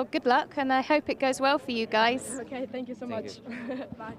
Well, good luck, and I hope it goes well for you guys. Okay, thank you so much. Bye.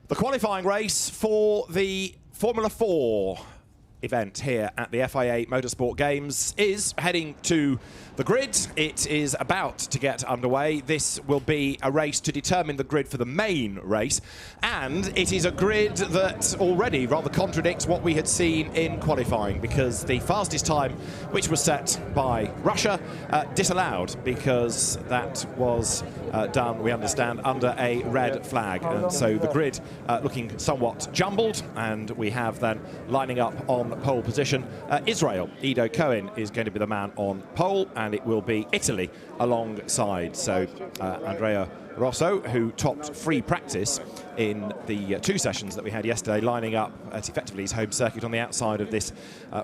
The qualifying race for the Formula 4 event here at the FIA Motorsport Games is heading to the grid. It is about to get underway. This will be a race to determine the grid for the main race, and it is a grid that already rather contradicts what we had seen in qualifying, because the fastest time, which was set by Russia, disallowed because that was done, we understand, under a red flag. And so the grid looking somewhat jumbled, and we have then lining up on pole position Israel. Ido Cohen is going to be the man on pole, and it will be Italy alongside. So Andrea Rosso, who topped free practice in the 2 sessions that we had yesterday, lining up at effectively his home circuit on the outside of this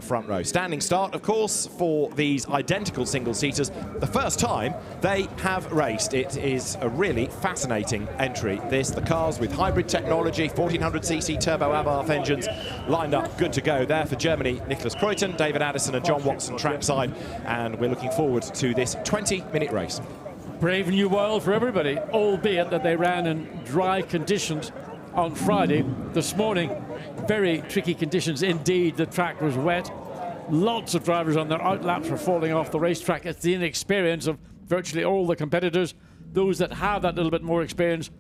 front row. Standing start, of course, for these identical single-seaters. The first time they have raced. It is a really fascinating entry. The cars with hybrid technology, 1400cc turbo Abarth engines lined up, good to go there for Germany. Nicholas Kreuten, David Addison and John Watson trackside, and we're looking forward to this 20-minute race. Brave new world for everybody, albeit that they ran in dry conditions on Friday. This morning, very tricky conditions indeed. The track was wet. Lots of drivers on their outlaps were falling off the racetrack. It's the inexperience of virtually all the competitors. Those that have that little bit more experience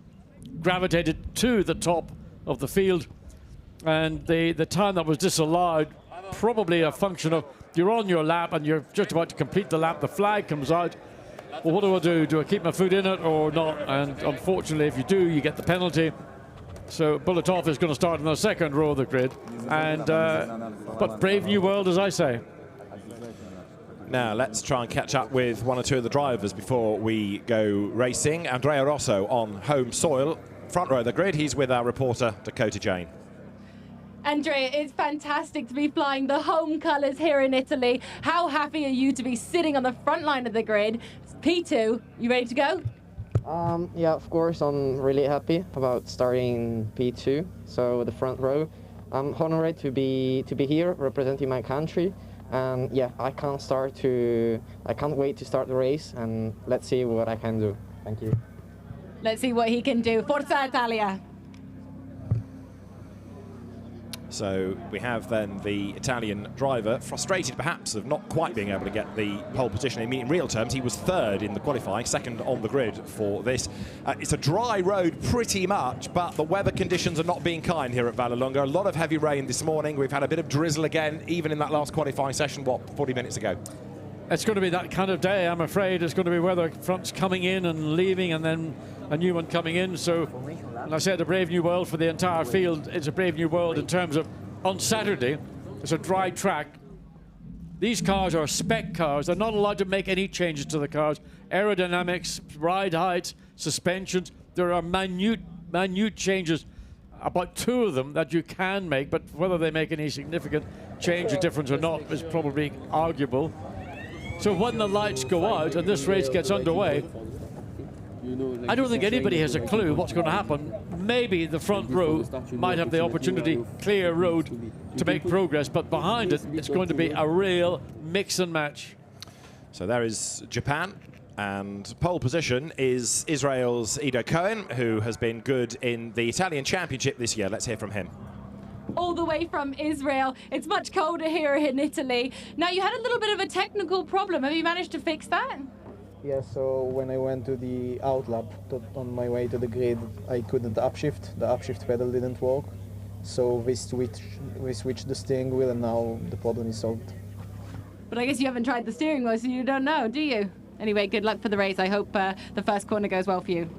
gravitated to the top of the field. And the time that was disallowed, probably a function of you're on your lap and you're just about to complete the lap, the flag comes out. Well, what do I do? Do I keep my foot in it or not? And unfortunately, if you do, you get the penalty. So Bulatov is going to start in the second row of the grid. And but brave new world, as I say. Now let's try and catch up with one or two of the drivers before we go racing. Andrea Rosso on home soil, front row of the grid. He's with our reporter Dakota Jane. Andrea, it's fantastic to be flying the home colours here in Italy. How happy are you to be sitting on the front line of the grid? P2, you ready to go? Yeah, of course, I'm really happy about starting P2, so the front row. I'm honored to be here representing my country, and yeah, I can't wait to start the race, and let's see what I can do. Thank you. Let's see what he can do. Forza Italia. So we have then the Italian driver, frustrated perhaps of not quite being able to get the pole position. I mean, in real terms, he was third in the qualifying, second on the grid for this. It's a dry road pretty much, but the weather conditions are not being kind here at Vallelunga. A lot of heavy rain this morning. We've had a bit of drizzle again, even in that last qualifying session, 40 minutes ago? It's going to be that kind of day, I'm afraid. It's going to be weather fronts coming in and leaving, and then a new one coming in. So, and I said a brave new world for the entire field. It's a brave new world in terms of, on Saturday, it's a dry track. These cars are spec cars. They're not allowed to make any changes to the cars. Aerodynamics, ride heights, suspensions. There are minute changes, about 2 of them that you can make, but whether they make any significant change or difference or not is probably arguable. So when the lights go out and this race gets underway, I don't think anybody has a clue what's going to happen. maybe the front row might have the opportunity, clear road to make progress, but behind it, it's going to be a real mix and match. So there is Japan, and pole position is Israel's Ido Cohen, who has been good in the Italian Championship this year. Let's hear from him. All the way from Israel. It's much colder here in Italy. Now, you had a little bit of a technical problem. Have you managed to fix that? Yeah, so when I went to the outlap on my way to the grid, I couldn't upshift. The upshift pedal didn't work. So we switched the steering wheel, and now the problem is solved. But I guess you haven't tried the steering wheel, so you don't know, do you? Anyway, good luck for the race. I hope the first corner goes well for you.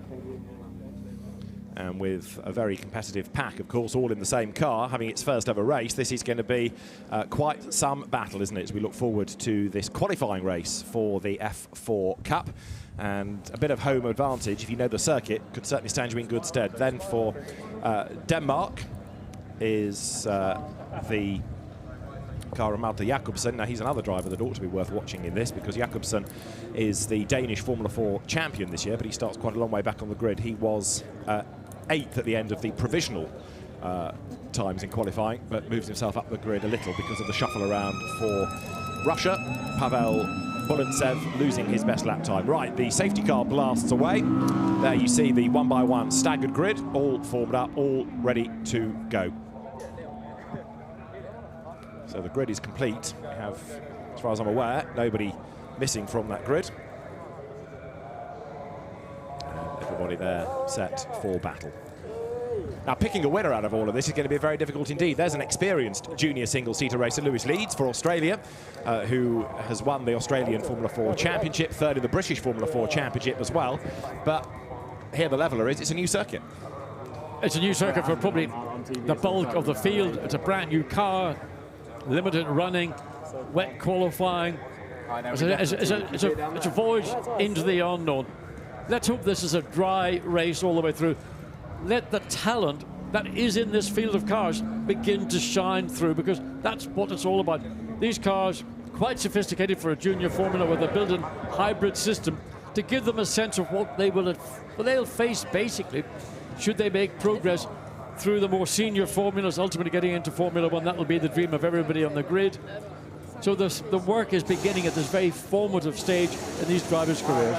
And with a very competitive pack, of course, all in the same car, having its first ever race, this is going to be quite some battle, isn't it? As we look forward to this qualifying race for the F4 Cup. And a bit of home advantage, if you know the circuit, could certainly stand you in good stead. Then for Denmark is the car of Malte Jakobsen. Now, he's another driver that ought to be worth watching in this, because Jakobsen is the Danish Formula 4 champion this year, but he starts quite a long way back on the grid. He was 8th at the end of the provisional times in qualifying, but moves himself up the grid a little because of the shuffle around for Russia. Pavel Bulintsev losing his best lap time. Right, the safety car blasts away. There you see the one-by-one staggered grid, all formed up, all ready to go. So the grid is complete. We have, as far as I'm aware, nobody missing from that grid. And everybody there set for battle. Now, picking a winner out of all of this is going to be very difficult indeed. There's an experienced junior single-seater racer, Lewis Leeds, for Australia, who has won the Australian Formula 4 Championship, third in the British Formula 4 Championship as well. But here the leveller is, it's a new circuit. It's a new circuit for probably the bulk of the field. It's a brand new car, limited running, wet qualifying. It's a voyage into the unknown. Let's hope this is a dry race all the way through. Let the talent that is in this field of cars begin to shine through, because that's what it's all about. These cars, quite sophisticated for a junior formula with a built-in hybrid system, to give them a sense of what they'll face basically should they make progress through the more senior formulas, ultimately getting into Formula 1. That will be the dream of everybody on the grid. So the work is beginning at this very formative stage in these drivers' careers.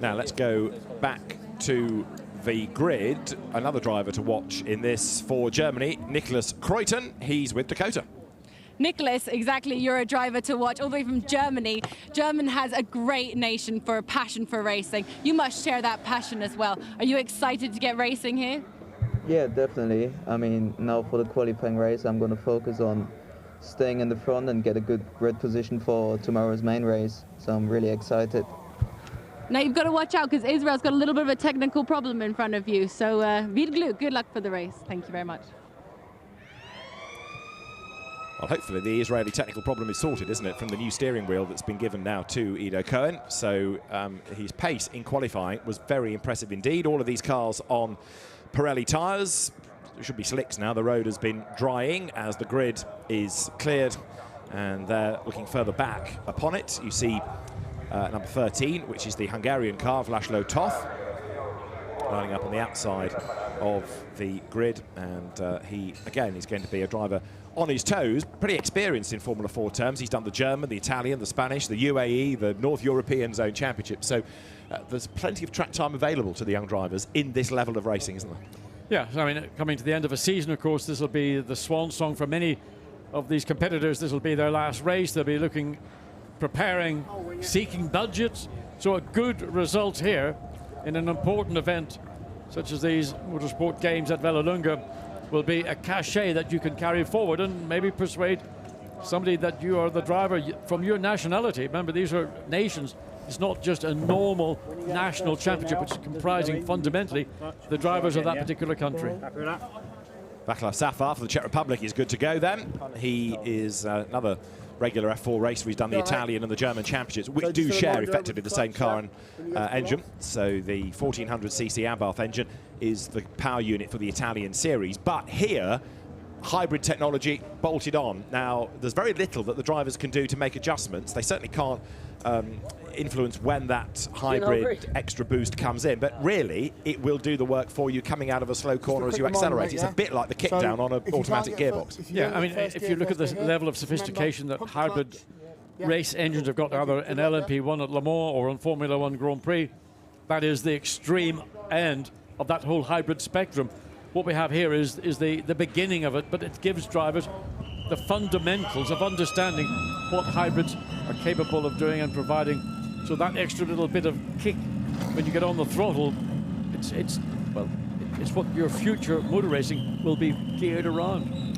Now let's go back to the grid. Another driver to watch in this for Germany, Nicholas Kreuten. He's with Dakota. Nicholas, exactly, you're a driver to watch all the way from Germany. Germany has a great nation for a passion for racing. You must share that passion as well. Are you excited to get racing here? Yeah, definitely. I mean, now for the qualifying race, I'm going to focus on staying in the front and get a good grid position for tomorrow's main race. So I'm really excited. Now you've got to watch out, because Israel's got a little bit of a technical problem in front of you. So viel Glück, good luck for the race. Thank you very much. Well, hopefully the Israeli technical problem is sorted, isn't it, from the new steering wheel that's been given now to Ido Cohen. So his pace in qualifying was very impressive indeed. All of these cars on Pirelli tyres. It should be slicks now. The road has been drying as the grid is cleared, and they're looking further back upon it. You see number 13, which is the Hungarian car of Laszlo Toth, lining up on the outside of the grid, and he again is going to be a driver on his toes, pretty experienced in Formula 4 terms. He's done the German, the Italian, the Spanish, the UAE, the North European Zone Championship. So there's plenty of track time available to the young drivers in this level of racing, isn't there? Yeah, I mean, coming to the end of a season, of course, this will be the swan song for many of these competitors. This will be their last race. They'll be looking, preparing, seeking budgets. So a good result here in an important event such as these Motorsport Games at Vallelunga will be a cachet that you can carry forward and maybe persuade somebody that you are the driver from your nationality. Remember, these are nations. It's not just a normal national championship, which is comprising fundamentally the drivers of that particular country. Václav Safar for the Czech Republic is good to go then. He is another regular F4 racer. He's done the Italian and the German championships, which do share effectively the same car and engine. So the 1400cc Abarth engine is the power unit for the Italian series. But here, hybrid technology bolted on. Now, there's very little that the drivers can do to make adjustments. They certainly can't influence when that hybrid extra boost comes in, but really it will do the work for you coming out of a slow corner as you accelerate. It's a bit like the kick down on an automatic gearbox. Yeah, I mean, if you look at the level of sophistication that hybrid race engines have got either in LMP1 at Le Mans or on Formula One Grand Prix, that is the extreme end of that whole hybrid spectrum. What we have here is the beginning of it, but it gives drivers the fundamentals of understanding what hybrids are capable of doing and providing. So that extra little bit of kick when you get on the throttle, it's what your future motor racing will be geared around.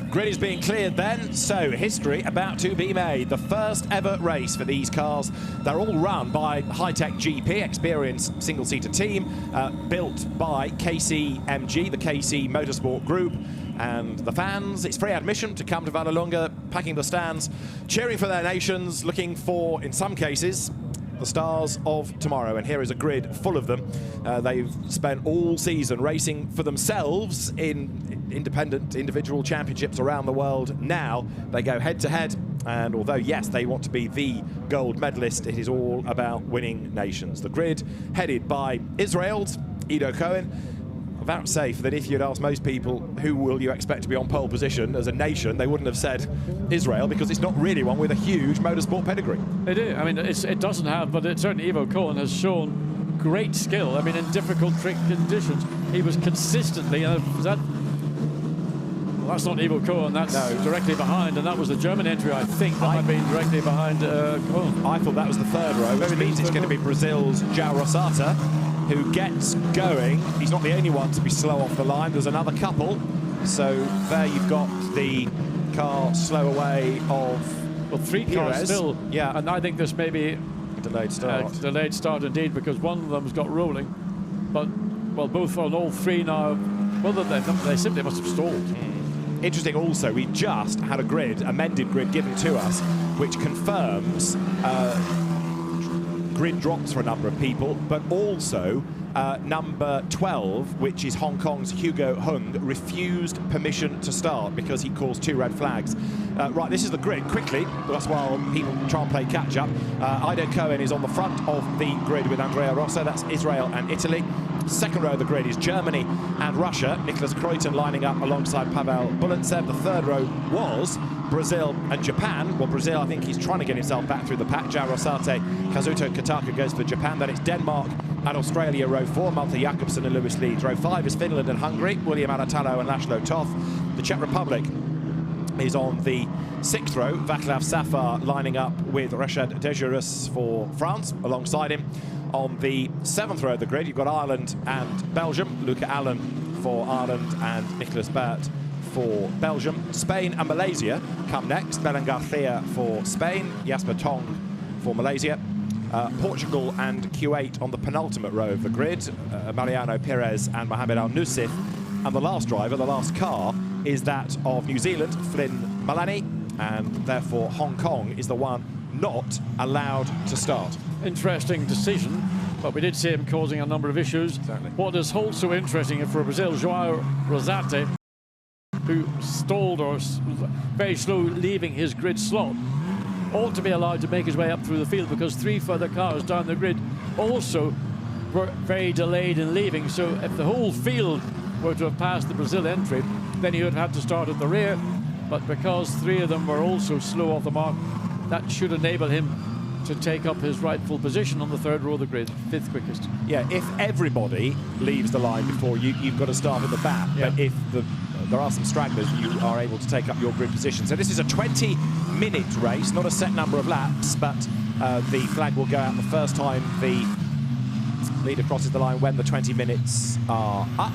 Grid is being cleared then, so history about to be made. The first ever race for these cars. They're all run by High-Tech GP, experienced single-seater team, built by KCMG, the KC Motorsport Group. And the fans, it's free admission to come to Vallelunga, packing the stands, cheering for their nations, looking for, in some cases, the stars of tomorrow. And here is a grid full of them. They've spent all season racing for themselves in independent individual championships around the world. Now they go head to head, and although yes, they want to be the gold medalist, it is all about winning nations. The grid headed by Israel's Ido Cohen. Vouchsafe that if you'd asked most people who will you expect to be on pole position as a nation, they wouldn't have said Israel, because it's not really one with a huge motorsport pedigree. They do. I mean, it doesn't have, but certainly Ivo Cohen has shown great skill. I mean, in difficult trick conditions, he was consistently. Well, that's not Ivo Cohen. That's directly behind, and that was the German entry. I think that might be directly behind Cohen. I thought that was the third row, which means it's going to be Brazil's João Rosata who gets going. He's not the only one to be slow off the line. There's another couple. So there you've got the car slow away of, well, three cars still. Yeah, and I think this may be a delayed start. Delayed start indeed, because one of them's got rolling. But, well, both on all three now, well, they simply must have stalled. Interesting also, we just had a grid, amended grid given to us, which confirms grid drops for a number of people, but also number 12, which is Hong Kong's Hugo Hung, refused permission to start because he caused 2 red flags. Right, this is the grid. Quickly, that's while people try and play catch-up. Ido Cohen is on the front of the grid with Andrea Rosso. That's Israel and Italy. Second row of the grid is Germany and Russia. Nicholas Kreuton lining up alongside Pavel Bulantsev. The third row was Brazil and Japan. Well, Brazil, I think he's trying to get himself back through the pack. João Rosate, Kazuto Kataka goes for Japan. Then it's Denmark and Australia, row 4, Malte Jakobsen and Lewis Leeds. Row 5 is Finland and Hungary, William Alatalo and Laszlo Toth. The Czech Republic is on the 6th row. Václav Safar lining up with Rachid Desjardins for France alongside him. On the 7th row of the grid, you've got Ireland and Belgium. Luca Allen for Ireland and Nicolas Bert for Belgium. Spain and Malaysia come next. Melan Garcia for Spain, Jasper Tong for Malaysia. Portugal and Kuwait on the penultimate row of the grid. Mariano Perez and Mohamed Al Nusif. And the last driver, the last car, is that of New Zealand, Flynn Malani, and therefore Hong Kong is the one not allowed to start. Interesting decision, but we did see him causing a number of issues. Exactly. What is also interesting for Brazil, João Rosate, who stalled or was very slow leaving his grid slot, ought to be allowed to make his way up through the field, because 3 further cars down the grid also were very delayed in leaving. So if the whole field were to have passed the Brazil entry, then he would have had to start at the rear. But because 3 of them were also slow off the mark, that should enable him to take up his rightful position on the 3rd row of the grid, 5th quickest. Yeah, if everybody leaves the line before you, you've got to start at the back. Yeah. But if there are some stragglers, you are able to take up your grid position. So this is a 20-minute race, not a set number of laps, but the flag will go out the first time the leader crosses the line when the 20 minutes are up.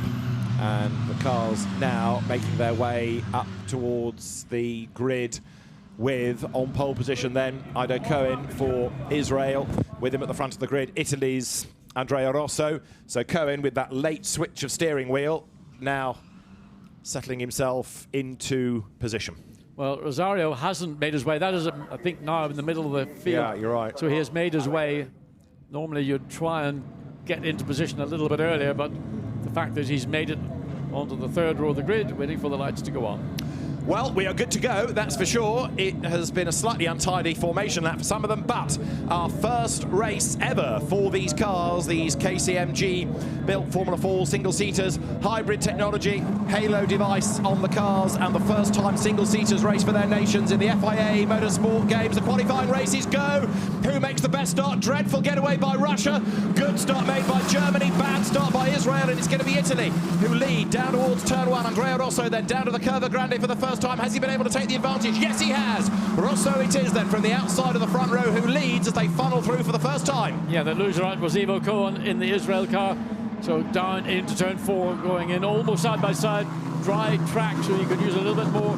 And the cars now making their way up towards the grid with, on pole position then, Ido Cohen for Israel. With him at the front of the grid, Italy's Andrea Rosso. So Cohen with that late switch of steering wheel, now settling himself into position. Well, Rosario hasn't made his way. That is, I think, now in the middle of the field. Yeah, you're right. So he has made his way. Normally you'd try and get into position a little bit earlier, but the fact that he's made it onto the third row of the grid, waiting for the lights to go on. Well, we are good to go, that's for sure. It has been a slightly untidy formation lap for some of them, but our first race ever for these cars, these KCMG-built Formula 4 single-seaters, hybrid technology, halo device on the cars, and the first time single-seaters race for their nations in the FIA Motorsport Games. The qualifying races go. Who makes the best start? Dreadful getaway by Russia. Good start made by Germany. Bad start by Israel, and it's going to be Italy who lead down towards turn one. Andrea Rosso then down to the Curva Grande for the first time. Has he been able to take the advantage? Yes, he has. Rosso it is then from the outside of the front row who leads as they funnel through for the first time. Yeah, the loser out was Ivo Cohen in the Israel car. So down into turn 4, going in almost side by side. Dry track, so you could use a little bit more.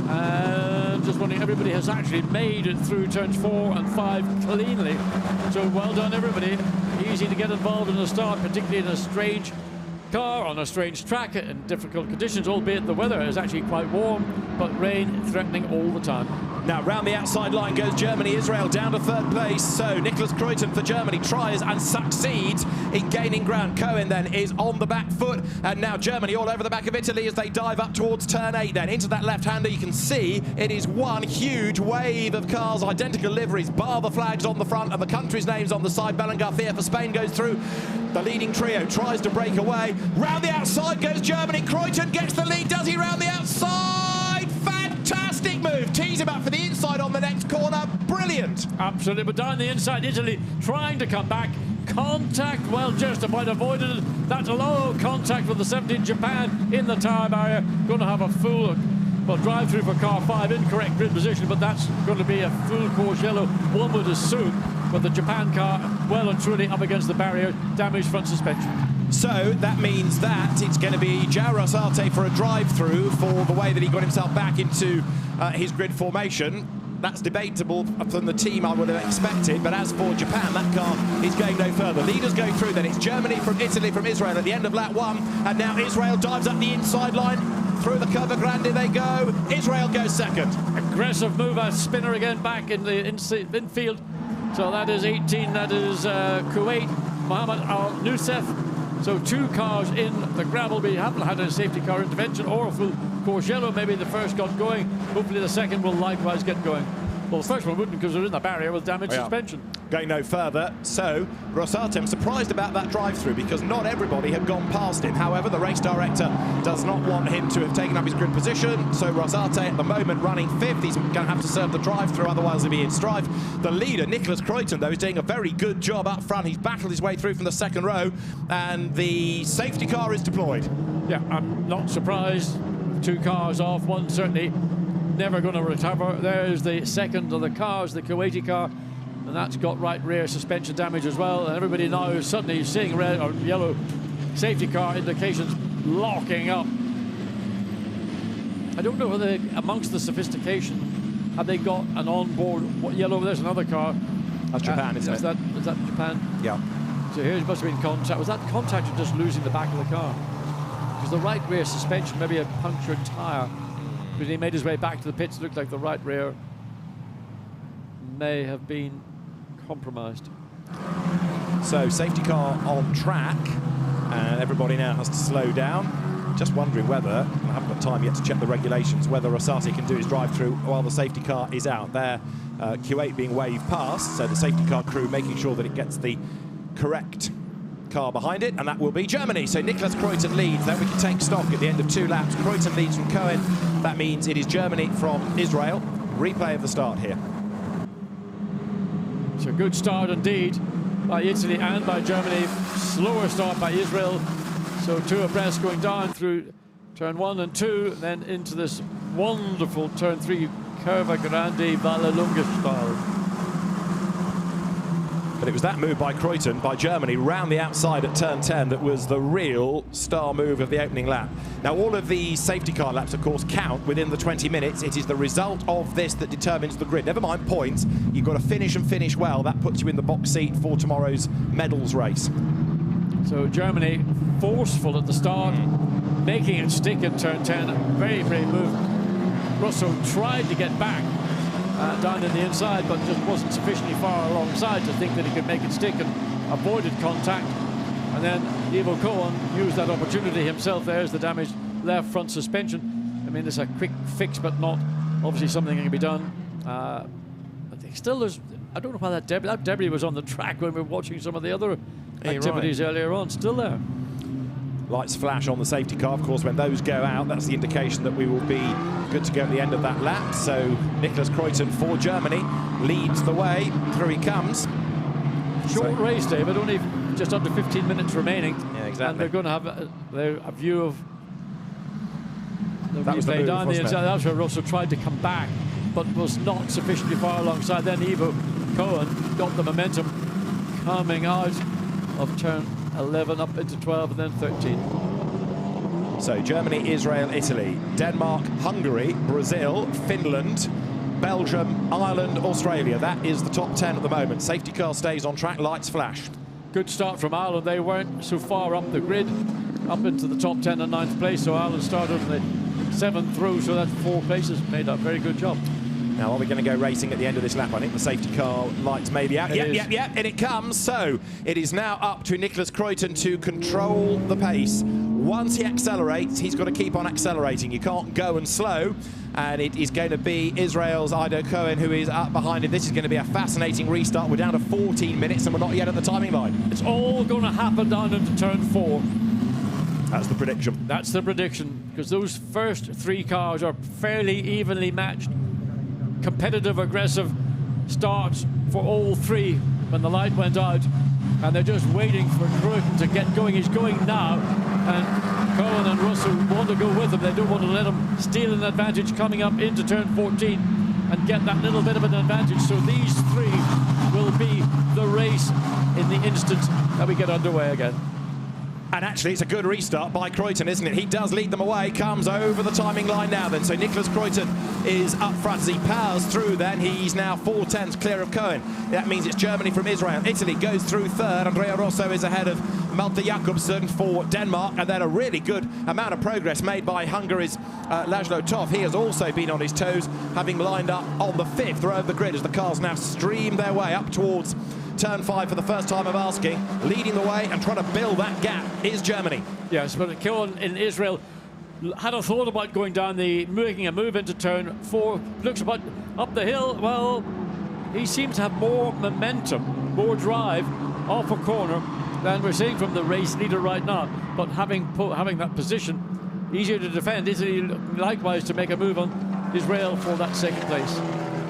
And just wondering, everybody has actually made it through turns 4 and 5 cleanly. So well done, everybody. Easy to get involved in the start, particularly in a strange car on a strange track in difficult conditions, albeit the weather is actually quite warm, but rain threatening all the time. Now round the outside line goes Germany. Israel down to third place. So Nicholas Kreutzen for Germany tries and succeeds in gaining ground. Cohen then is on the back foot, and now Germany all over the back of Italy as they dive up towards turn 8 then into that left-hander. You can see it is one huge wave of cars, identical liveries, bar the flags on the front and the country's names on the side. Belen Garcia for Spain goes through. The leading trio tries to break away. Round the outside goes Germany. Kreutzen gets the lead. Does he round the outside? Fantastic move. Tees him up for the inside on the next corner. Brilliant. Absolutely, but down the inside, Italy trying to come back. Contact, well, just about avoided it. That low contact with the 17 Japan in the tyre barrier. Going to have a full, well, drive through for car 5, incorrect grid position, but that's going to be a full course yellow, one would assume. But the Japan car well and truly up against the barrier, damaged front suspension. So that means that it's going to be João Rosate for a drive-through for the way that he got himself back into his grid formation. That's debatable from the team, I would have expected, but as for Japan, that car is going no further. Leaders go through, then it's Germany from Italy from Israel at the end of lap 1, and now Israel dives up the inside line. Through the Curva Grande they go. Israel goes second. Aggressive move, a spinner again back in the infield. So that is 18, that is Kuwait, Mohammed Al-Nusef. So 2 cars in the gravel. We haven't had a safety car intervention or a full course yellow. Maybe the first got going. Hopefully the second will likewise get going. Well, the first one wouldn't because they're in the barrier with damaged suspension. Going no further. So Rosate, I'm surprised about that drive-through because not everybody had gone past him. However, the race director does not want him to have taken up his grid position. So Rosate at the moment running 5th. He's going to have to serve the drive-through, otherwise he'll be in strife. The leader, Nicholas Kreutzen, though, is doing a very good job up front. He's battled his way through from the second row, and the safety car is deployed. Yeah, I'm not surprised. 2 cars off, one certainly never going to recover. There's the second of the cars, the Kuwaiti car, and that's got right rear suspension damage as well. And everybody now is suddenly seeing red or yellow safety car indications locking up. I don't know whether amongst the sophistication have they got an onboard yellow. There's another car. That's Japan, isn't it? Is that Japan? Yeah. So here it must have been contact. Was that contact or just losing the back of the car? Because the right rear suspension, maybe a punctured tyre. But he made his way back to the pits. It looked like the right rear may have been compromised. So safety car on track, and everybody now has to slow down. Just wondering whether, I haven't got time yet to check the regulations, whether Rosati can do his drive-through while the safety car is out there. Kuwait being waved past, so the safety car crew making sure that it gets the correct car behind it, and that will be Germany. So Nicholas Kreutzen leads. Then we can take stock at the end of 2 laps. Kreutzen leads from Cohen. That means it is Germany from Israel. Replay of the start here. It's a good start indeed by Italy and by Germany. Slower start by Israel. So 2 abreast going down through turn 1 and 2, then into this wonderful turn 3 Curva Grande Vallelunga style. But it was that move by Kreutzen, by Germany, round the outside at turn 10 that was the real star move of the opening lap. Now, all of the safety car laps, of course, count within the 20 minutes. It is the result of this that determines the grid. Never mind points. You've got to finish and finish well. That puts you in the box seat for tomorrow's medals race. So Germany forceful at the start, making it stick in turn 10. Very brave move. Russo tried to get back down in the inside, but just wasn't sufficiently far alongside to think that he could make it stick and avoided contact. And then Ivo Cohen used that opportunity himself. There's the damaged left front suspension. I mean, it's a quick fix, but not obviously something that can be done. I think still there's, I don't know why that debris was on the track when we were watching some of the other activities earlier on. Still there. Lights flash on the safety car. Of course, when those go out, that's the indication that we will be good to go at the end of that lap. So Nicholas Kreuthen for Germany leads the way. Through he comes. Short race, David, only just under 15 minutes remaining. Yeah, exactly. And they're going to have a view of the replay move, down the inside. That's where Russell tried to come back, but was not sufficiently far alongside. Then Ivo Cohen got the momentum coming out of turn 11 up into 12 and then 13. So Germany, Israel, Italy, Denmark, Hungary, Brazil, Finland, Belgium, Ireland, Australia. That is the top 10 at the moment. Safety car stays on track, lights flash. Good start from Ireland. They weren't so far up the grid, up into the top 10 and 9th place. So Ireland started in the 7th row, so that's 4 places. Made a very good job. Now, are we going to go racing at the end of this lap? I think the safety car lights may be out. Yep, and it comes. So it is now up to Nicholas Kreuthen to control the pace. Once he accelerates, he's got to keep on accelerating. You can't go and slow. And it is going to be Israel's Ivo Cohen who is up behind him. This is going to be a fascinating restart. We're down to 14 minutes and we're not yet at the timing line. It's all going to happen down into turn 4. That's the prediction. That's the prediction, because those first 3 cars are fairly evenly matched. Competitive, aggressive starts for all 3 when the light went out, and they're just waiting for Kreuthen to get going. He's going now, and Cohen and Russell want to go with him. They don't want to let him steal an advantage coming up into turn 14 and get that little bit of an advantage. So these 3 will be the race in the instant that we get underway again. And actually, it's a good restart by Kreuthen, isn't it? He does lead them away, comes over the timing line now then. So Nicholas Kreuthen is up front as he powers through then. He's now 4/10 clear of Cohen. That means it's Germany from Israel. Italy goes through 3rd. Andrea Rosso is ahead of Malte Jakobsen for Denmark. And then a really good amount of progress made by Hungary's Laszlo Toth. He has also been on his toes, having lined up on the 5th row of the grid as the cars now stream their way up towards turn 5 for the first time of asking. Leading the way and trying to build that gap is Germany. Yes, but Cohen in Israel had a thought about going down making a move into turn 4. Looks about up the hill. Well, he seems to have more momentum, more drive off a corner than we're seeing from the race leader right now. But having that position, easier to defend. Italy likewise to make a move on Israel for that 2nd place.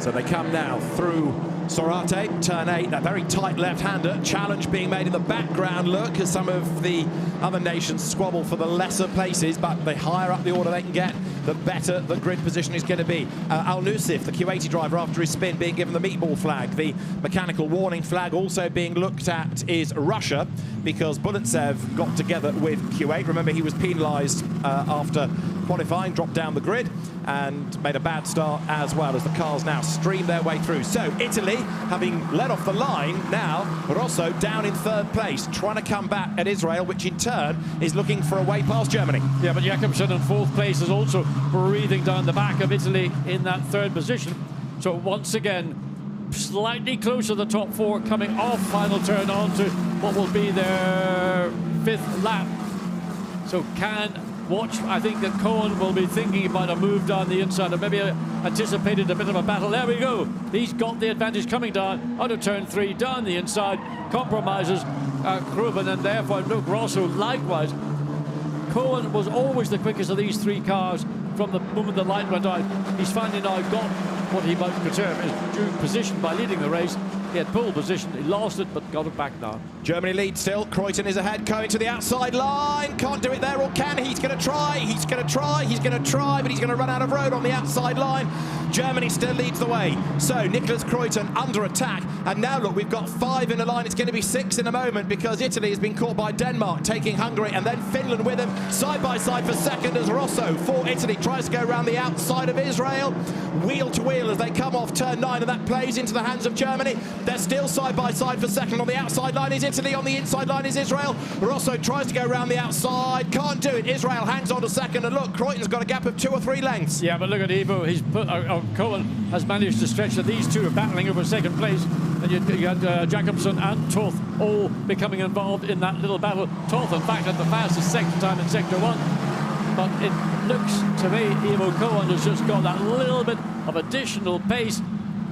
So they come now through Sorate, turn 8, that very tight left-hander. Challenge being made in the background, look, as some of the other nations squabble for the lesser places, but the higher up the order they can get, the better the grid position is going to be. Al-Nusif, the Kuwaiti driver, after his spin, being given the meatball flag. The mechanical warning flag also being looked at is Russia, because Bulantsev got together with Kuwait. Remember, he was penalised after qualifying, dropped down the grid, and made a bad start as well as the cars now stream their way through. So Italy, having led off the line, now Rosso down in 3rd place, trying to come back at Israel, which in turn is looking for a way past Germany. Yeah, but Jakobsen in 4th place is also breathing down the back of Italy in that 3rd position. So once again, slightly closer to the top 4, coming off final turn onto what will be their 5th lap. So watch, I think that Cohen will be thinking about a move down the inside and maybe anticipated a bit of a battle. There we go. He's got the advantage coming down out of turn 3, down the inside, compromises Kreuthen, and therefore Luke Rosso likewise. Cohen was always the quickest of these 3 cars from the moment the light went out. He's finally now got what he might term his due position by leading the race. He had pole position, he lost it, but got it back now. Germany leads still. Kreuthen is ahead, going to the outside line. Can't do it there, or can he? He's going to try, he's going to try, he's going to try, but he's going to run out of road on the outside line. Germany still leads the way. So Nicholas Kreuthen under attack. And now look, we've got 5 in the line. It's going to be 6 in a moment, because Italy has been caught by Denmark, taking Hungary, and then Finland with him. Side by side for 2nd as Rosso for Italy tries to go around the outside of Israel. Wheel to wheel as they come off turn 9, and that plays into the hands of Germany. They're still side by side for 2nd. On the outside line is Italy. Italy. On the inside line is Israel. Rosso tries to go around the outside, can't do it. Israel hangs on to second, and look, Kreuten's got a gap of 2 or 3 lengths. Yeah, but look at Ivo. He's put Cohen has managed to stretch that these two are battling over second place, and you got Jacobson and Toth all becoming involved in that little battle. Toth, in fact, had the fastest second time in sector 1, but it looks to me Ivo Cohen has just got that little bit of additional pace,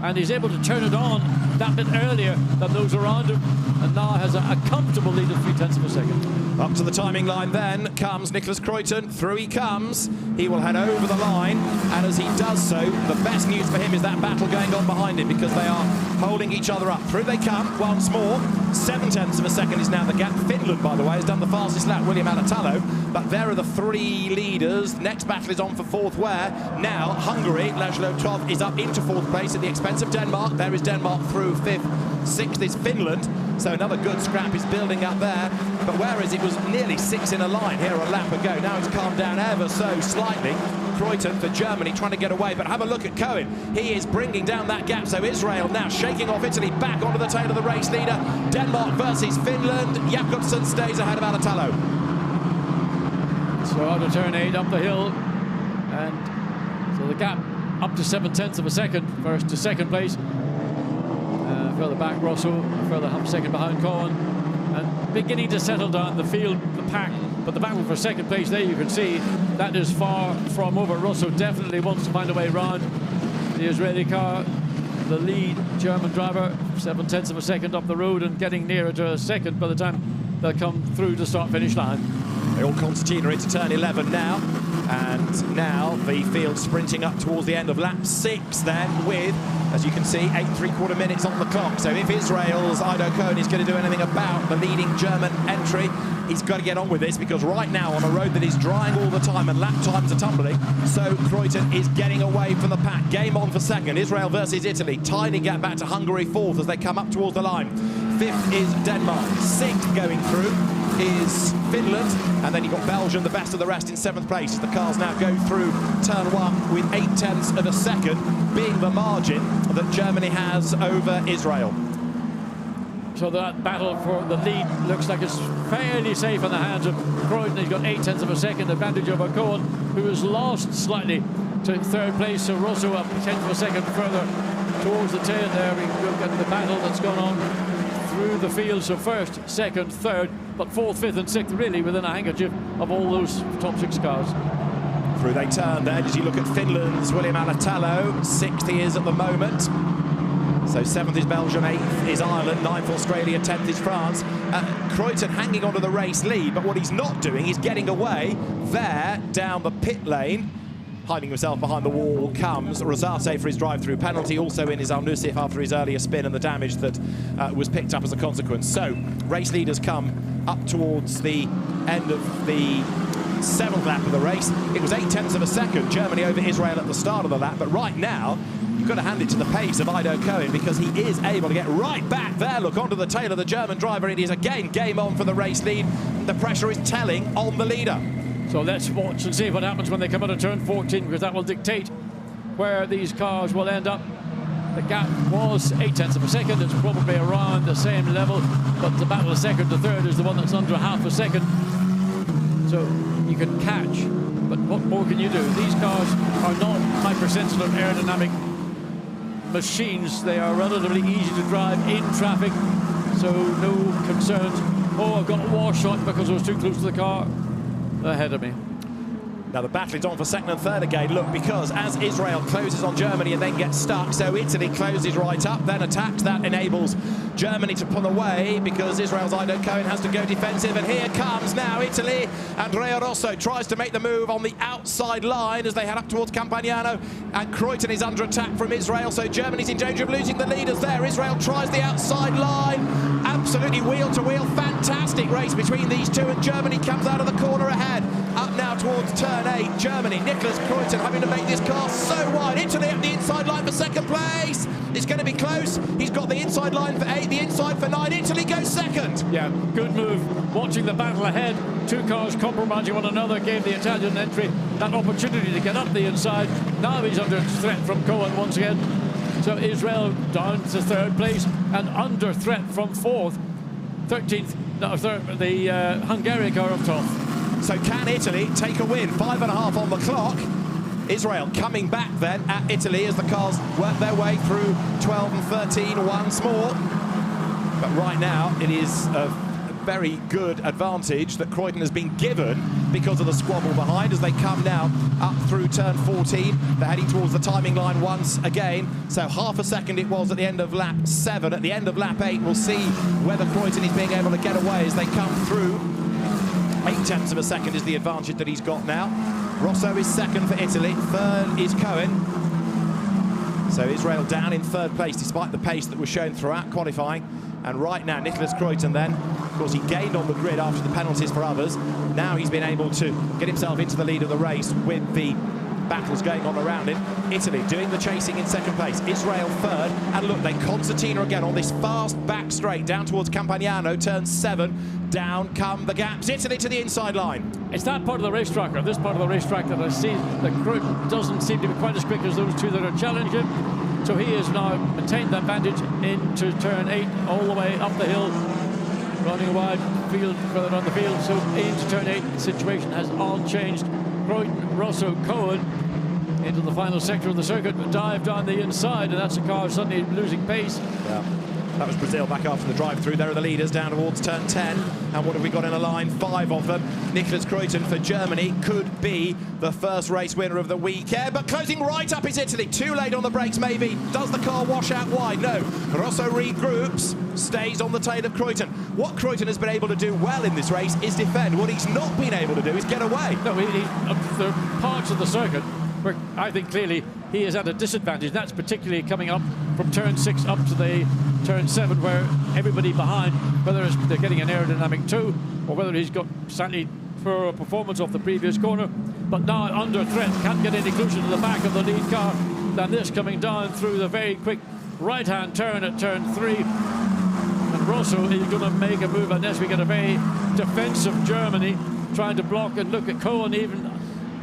and he's able to turn it on that bit earlier than those around him, and now has a comfortable lead of 0.3 of a second. Up to the timing line then comes Nicholas Kreuten. Through he comes. He will head over the line, and as he does so, the best news for him is that battle going on behind him, because they are holding each other up. Through they come once more. 0.7 of a second is now the gap. Finland, by the way, has done the fastest lap, William Alatalo, but there are the 3 leaders. Next battle is on for 4th, where now Hungary, Laszlo Toth, is up into 4th place at the expense of Denmark. There is Denmark through 5th. 6th is Finland, so another good scrap is building up there. But whereas it was nearly 6 in a line here a lap ago, now it's calmed down ever so slightly. Kreuten for Germany trying to get away, but have a look at Cohen. He is bringing down that gap, so Israel now shaking off Italy back onto the tail of the race leader. Denmark versus Finland. Jakobsen stays ahead of Alatalo. So out of turn 8 up the hill, and so the gap up to 0.7 of a second, first to second place. Further back Rosso, further hump second behind Cohen, and beginning to settle down the field, the pack. But the battle for second place there, you can see that is far from over. Rosso definitely wants to find a way round the Israeli car. The lead German driver, 0.7 of a second up the road, and getting nearer to a second by the time they'll come through to start-finish line. They all concertina into turn 11 now, and now the field sprinting up towards the end of lap 6 then, with, as you can see, 8 3/4 minutes on the clock. So if Israel's Ido Cohen is going to do anything about the leading German entry, he's got to get on with this, because right now on a road that is drying all the time and lap times are tumbling, so Kreuten is getting away from the pack. Game on for second. Israel versus Italy. Tiny gap back to Hungary 4th as they come up towards the line. 5th is Denmark. 6th going through is Finland, and then you've got Belgium, the best of the rest, in 7th place as the cars now go through turn 1 with 0.8 of a second being the margin that Germany has over Israel. So that battle for the lead looks like it's fairly safe in the hands of Kreuten. He's got 0.8 of a second advantage over Cohen, who has lost slightly to 3rd place. So Rosso up 0.1 of a second further towards the tail there. We look at the battle that's gone on through the field. So 1st, 2nd, 3rd, but 4th, 5th and 6th really within a handkerchief of all those top 6 cars. Through they turn then, as you look at Finland's William Alatalo. 6th he is at the moment. So 7th is Belgium, 8th is Ireland, 9th Australia, 10th is France. Kreuten hanging onto the race lead, but what he's not doing is getting away there down the pit lane. Hiding himself behind the wall comes Rosate for his drive-through penalty, also in his Al-Nusif after his earlier spin and the damage that was picked up as a consequence. So race leaders come up towards the end of the 7th lap of the race. It was 0.8 of a second, Germany over Israel at the start of the lap, but right now you've got to hand it to the pace of Ido Cohen, because he is able to get right back there, look onto the tail of the German driver. It is again game on for the race lead. The pressure is telling on the leader. So let's watch and see what happens when they come out of turn 14, because that will dictate where these cars will end up. The gap was 0.8 of a second. It's probably around the same level, but the battle of 2nd to 3rd is the one that's under half a second. So you can catch, but what more can you do? These cars are not hypersensitive aerodynamic machines. They are relatively easy to drive in traffic, so no concerns. Oh, I've got a wash shot because I was too close to the car ahead of me. Now the battle is on for 2nd and 3rd again. Look, because as Israel closes on Germany and then gets stuck, so Italy closes right up, then attacks. That enables Germany to pull away, because Israel's Ido Cohen has to go defensive. And here comes now Italy. Andrea Rosso tries to make the move on the outside line as they head up towards Campagnano. And Kreuten is under attack from Israel, so Germany's in danger of losing the leaders there. Israel tries the outside line. Absolutely wheel-to-wheel. Fantastic race between these two, and Germany comes out of the corner ahead. Up now towards turn 8, Germany. Nicholas Kreuten having to make this car so wide. Italy up the inside line for 2nd place. It's going to be close. He's got the inside line for 8, the inside for 9. Italy goes 2nd. Yeah, good move. Watching the battle ahead, 2 cars compromising one another, gave the Italian entry that opportunity to get up the inside. Now he's under threat from Cohen once again. So Israel down to 3rd place and under threat from 4th. 13th, no, the Hungarian car up top. So can Italy take a win? 5.5 on the clock. Israel coming back then at Italy as the cars work their way through 12 and 13 once more. But right now it is a very good advantage that Kreutern has been given because of the squabble behind as they come now up through turn 14. They're heading towards the timing line once again. So half a second it was at the end of lap 7. At the end of lap 8, we'll see whether Kreutern is being able to get away as they come through. 0.8 of a second is the advantage that he's got now. Rosso is second for Italy. Third is Cohen. So Israel down in third place despite the pace that was shown throughout qualifying. And right now, Nicholas Kreutern then, of course, he gained on the grid after the penalties for others. Now he's been able to get himself into the lead of the race with the battles going on around him. Italy doing the chasing in second place. Israel third. And look, they concertina again on this fast back straight down towards Campagnano, turn 7. Down come the gaps. Italy to the inside line. It's that part of the racetrack, or this part of the racetrack, that I see that Kreutern doesn't seem to be quite as quick as those two that are challenging. So he has now maintained the advantage into turn 8, all the way up the hill, running a wide field further down the field. So into turn 8, the situation has all changed. Kreutern, Rosso, Cohen into the final sector of the circuit, dive down the inside, and that's a car suddenly losing pace. Yeah. That was Brazil back after the drive-through. There are the leaders down towards turn 10. And what have we got in a line? 5 of them. Nicholas Kreutern for Germany could be the first race winner of the weekend. But closing right up is Italy. Too late on the brakes, maybe. Does the car wash out wide? No. Rosso regroups, stays on the tail of Kreutern. What Kreutern has been able to do well in this race is defend. What he's not been able to do is get away. No, there are parts of the circuit where I think clearly he is at a disadvantage. That's particularly coming up from turn 6 up to the turn 7, where everybody behind, whether it's they're getting an aerodynamic too, or whether he's got slightly poor performance off the previous corner, but now under threat, can't get any closer to the back of the lead car than this, coming down through the very quick right-hand turn at turn 3. And Rosso is going to make a move unless we get a very defensive Germany trying to block, and look at Cohen even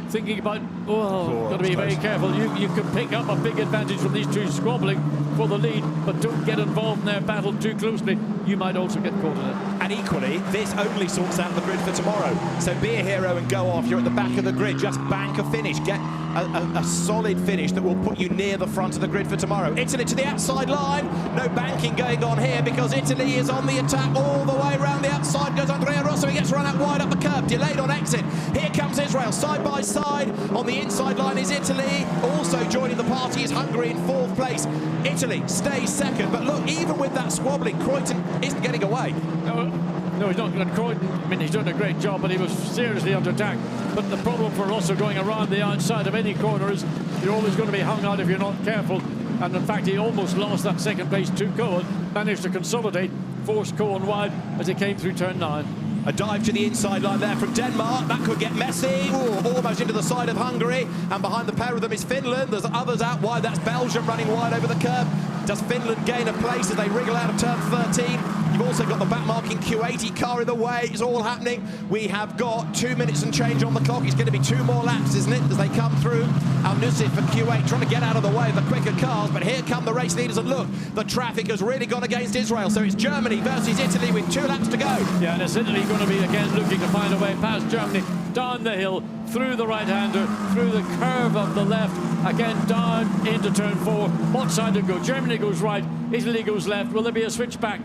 thinking about, got to be very careful. You can pick up a big advantage from these two squabbling for the lead, but don't get involved in their battle too closely. You might also get caught in it. And equally, this only sorts out the grid for tomorrow. So be a hero and go off. You're at the back of the grid. Just bank a finish. Get a solid finish that will put you near the front of the grid for tomorrow. Italy to the outside line. No banking going on here because Italy is on the attack all the way around the outside. Goes Andrea Rosso. He gets run out wide up the curb. Delayed on exit. Here comes Israel side by side. On the inside line is Italy. Also joining the party is Hungary in 4th place. Italy stays second. But look, even with that squabbling, Kreutern isn't getting away. No, he's not. Kreutern, I mean, he's done a great job, but he was seriously under attack. But the problem for Rosso going around the outside of any corner is you're always going to be hung out if you're not careful. And in fact, he almost lost that second place to Cohen, managed to consolidate, forced Cohen wide as he came through turn 9. A dive to the inside line there from Denmark. That could get messy. Ooh, almost into the side of Hungary. And behind the pair of them is Finland. There's others out wide. That's Belgium running wide over the curb. Does Finland gain a place as they wriggle out of turn 13? You've also got the back-marking Q80 car in the way. It's all happening. We have got 2 minutes and change on the clock. It's going to be 2 more laps, isn't it, as they come through. Al-Nusif for Q8 trying to get out of the way of the quicker cars. But here come the race leaders. And look, the traffic has really gone against Israel. So it's Germany versus Italy with 2 laps to go. Yeah, and it's Italy going to be again looking to find a way past Germany, down the hill, through the right-hander, through the curve of the left, again down into turn 4. What side to go? Germany goes right, Italy goes left. Will there be a switchback?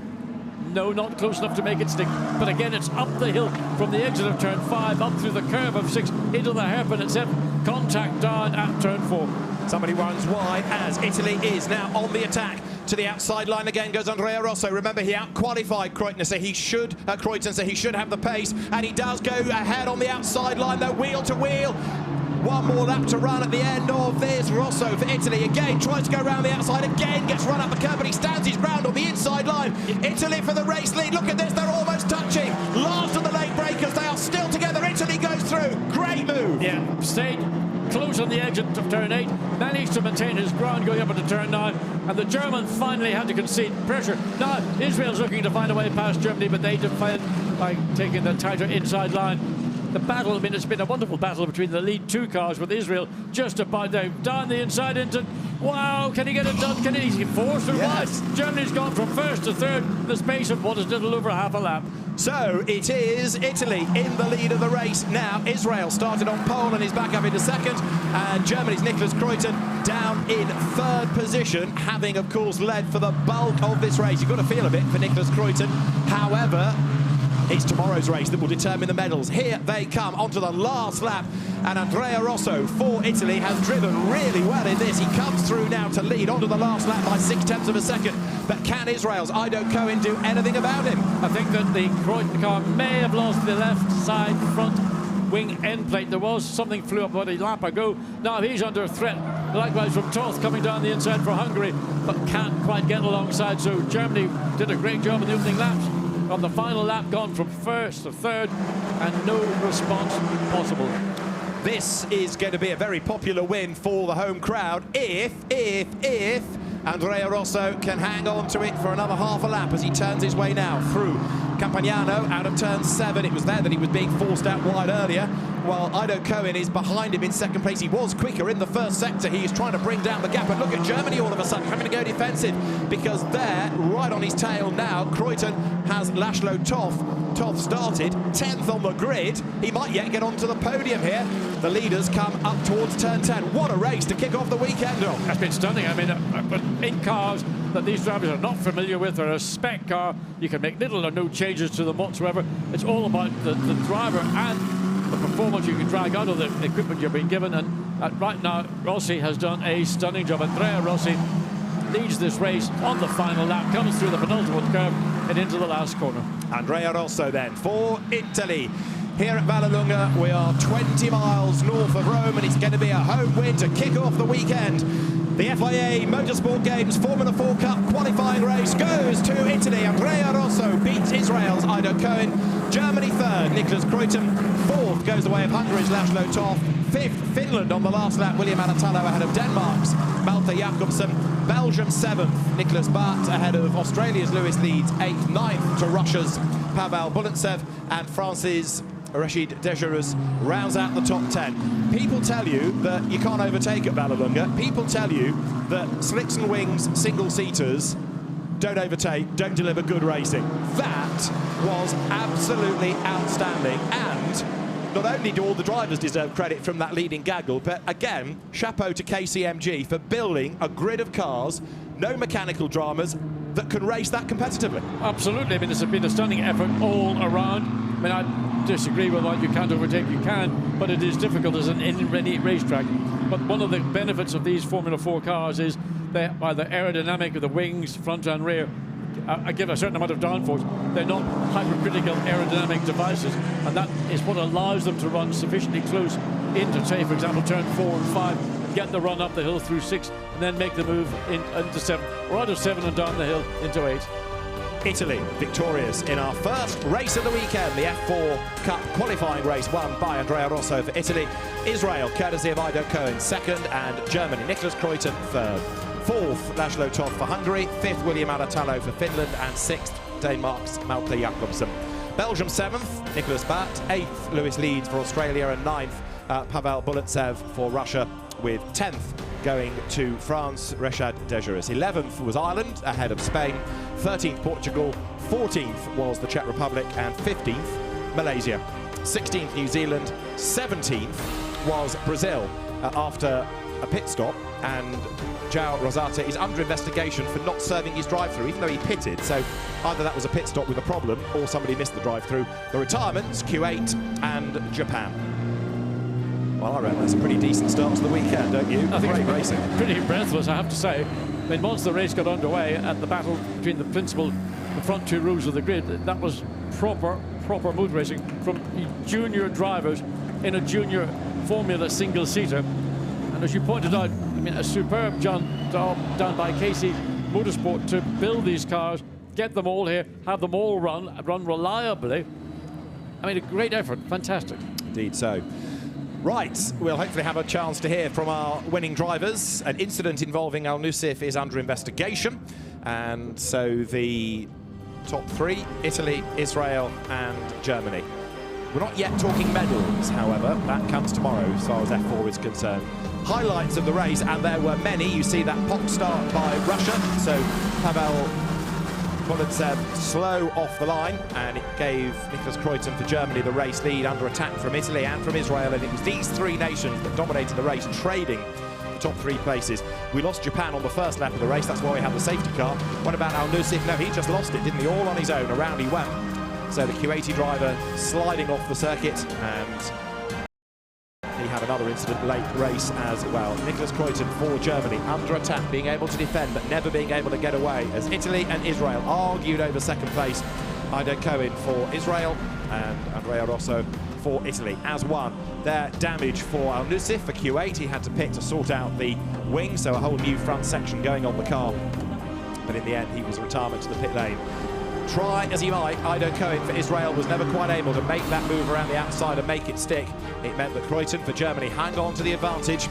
No, not close enough to make it stick. But again, it's up the hill from the exit of turn 5, up through the curve of 6, into the hairpin at 7. Contact down at turn 4. Somebody runs wide as Italy is now on the attack. To the outside line again goes Andrea Rosso. Remember, he out-qualified Kreutern, so he should have the pace. And he does go ahead on the outside line, though, wheel to wheel. 1 more lap to run at the end of this. Rosso for Italy again tries to go around the outside, again gets run up the curb, but he stands his ground on the inside line. Italy for the race lead. Look at this, they're almost touching. Last of the late breakers, they are still together. Italy goes through. Great move. Yeah, stayed close on the exit of turn 8, managed to maintain his ground going up into turn 9, and the German finally had to concede pressure. Now Israel's looking to find a way past Germany, but they defend by taking the tighter inside line. the battle, I mean, it's been a wonderful battle between the lead 2 cars, with Israel just about down the inside into, wow, can he get it done? Can he force or Yes. what? Germany's gone from 1st to 3rd in the space of what is little over half a lap. So it is Italy in the lead of the race now. Israel started on pole and is back up into 2nd, and Germany's Nicholas Kreutern down in 3rd position, having of course led for the bulk of this race. You've got to feel a bit for Nicholas Kreutern. However, it's tomorrow's race that will determine the medals. Here they come onto the last lap, and Andrea Rosso for Italy has driven really well in this. He comes through now to lead onto the last lap by 0.6 of a second. But can Israel's Ido Cohen do anything about him? I think that the Kreutern car may have lost the left side front wing end plate. There was something flew up about a lap ago. Now he's under threat. Likewise from Toth coming down the inside for Hungary, but can't quite get alongside. So Germany did a great job in the opening laps. On the final lap, gone from 1st to 3rd, and no response possible. This is going to be a very popular win for the home crowd if Andrea Rosso can hang on to it for another half a lap as he turns his way now through Campagnano out of turn 7. It was there that he was being forced out wide earlier, while Ido Cohen is behind him in 2nd place. He was quicker in the 1st sector. He is trying to bring down the gap, and look at Germany all of a sudden having to go defensive, because there, right on his tail now, Kreutern has Laszlo Toth. Toth started 10th on the grid. He might yet get onto the podium here. The leaders come up towards turn 10. What a race to kick off the weekend on. That's been stunning. I mean, but in cars that these drivers are not familiar with, or a spec car, you can make little or no changes to them whatsoever. It's all about the driver and the performance you can drag out of the equipment you're being given. And right now, Rossi has done a stunning job. Andrea Rossi leads this race on the final lap, comes through the penultimate curve and into the last corner. Andrea Rosso then for Italy. Here at Vallelunga, we are 20 miles north of Rome, and it's going to be a home win to kick off the weekend. The FIA Motorsport Games Formula 4 Cup qualifying race goes to Italy. Andrea Rosso beats Israel's Ido Cohen. Germany 3rd, Nicholas Kreutern. 4th goes the way of Hungary's Laszlo Toth. 5th, Finland on the last lap, William Alatalo ahead of Denmark's Malte Jakobsen. Belgium 7th, Nicholas Baert ahead of Australia's Lewis Leeds. 8th, 9th to Russia's Pavel Bulantsev, and France's Rachid Desjardins rounds out the top 10. People tell you that you can't overtake at Vallelunga. People tell you that slicks and wings single-seaters don't overtake, don't deliver good racing. That was absolutely outstanding, and not only do all the drivers deserve credit from that leading gaggle, but again, chapeau to KCMG for building a grid of cars, no mechanical dramas, that can race that competitively. Absolutely. I mean, it's been a stunning effort all around. I mean, I disagree with what you can't overtake, you can, but it is difficult as an any racetrack. But one of the benefits of these Formula 4 cars is they, by the aerodynamic of the wings, front and rear, give a certain amount of downforce. They're not hypercritical aerodynamic devices, and that is what allows them to run sufficiently close into, say, for example, turn 4 and 5, get the run up the hill through 6, and then make the move into 7, or out of 7 and down the hill into 8. Italy victorious in our first race of the weekend, the F4 Cup qualifying race won by Andrea Rosso for Italy. Israel, courtesy of Ido Cohen, 2nd, and Germany, Nicholas Kreutern, 3rd. 4th, Laszlo Toth for Hungary, 5th, William Alatalo for Finland, and 6th, Denmark's Malte Jakobsen. Belgium 7th, Nicholas Baert, 8th, Lewis Leeds for Australia, and 9th, Pavel Bulantsev for Russia, with 10th going to France, Rachid Desjardins. 11th was Ireland, ahead of Spain. 13th, Portugal. 14th was the Czech Republic, and 15th, Malaysia. 16th, New Zealand. 17th was Brazil after a pit stop, and João Rosata is under investigation for not serving his drive-through, even though he pitted. So either that was a pit stop with a problem, or somebody missed the drive-through. The retirements, Q8 and Japan. Well, I reckon that's a pretty decent start to the weekend, don't you? I think Great racing. Pretty breathless, I have to say. I mean, once the race got underway and the battle between the front 2 rows of the grid, that was proper motor racing from junior drivers in a junior Formula single-seater. And as you pointed out, I mean, a superb job done by KC Motorsport to build these cars, get them all here, have them all run reliably. I mean, a great effort, fantastic. Indeed so. Right, we'll hopefully have a chance to hear from our winning drivers. An incident involving Al Nusif is under investigation, and so the top 3, Italy, Israel and Germany. We're not yet talking medals, however. That comes tomorrow, as far as F4 is concerned. Highlights of the race, and there were many. You see that pop start by Russia. So Pavel Volodsev slow off the line, and it gave Nicholas Kreutzen for Germany the race lead under attack from Italy and from Israel, and it was these three nations that dominated the race, trading the top three places. We lost Japan on the first lap of the race, that's why we had the safety car. What about Al-Nusif? No, he just lost it, didn't he? All on his own, around he went. So the Q80 driver sliding off the circuit, and he had another incident late race as well. Nicholas Kreutzen for Germany, under attack, being able to defend but never being able to get away, as Italy and Israel argued over second place. Ido Cohen for Israel and Andrea Rosso for Italy as one. There, damage for Al-Nusif for Q8. He had to pit to sort out the wing, so a whole new front section going on the car. But in the end, he was retirement to the pit lane. Try as he might, Ido Cohen for Israel was never quite able to make that move around the outside and make it stick. It meant that Kreutzen for Germany hung on to the advantage.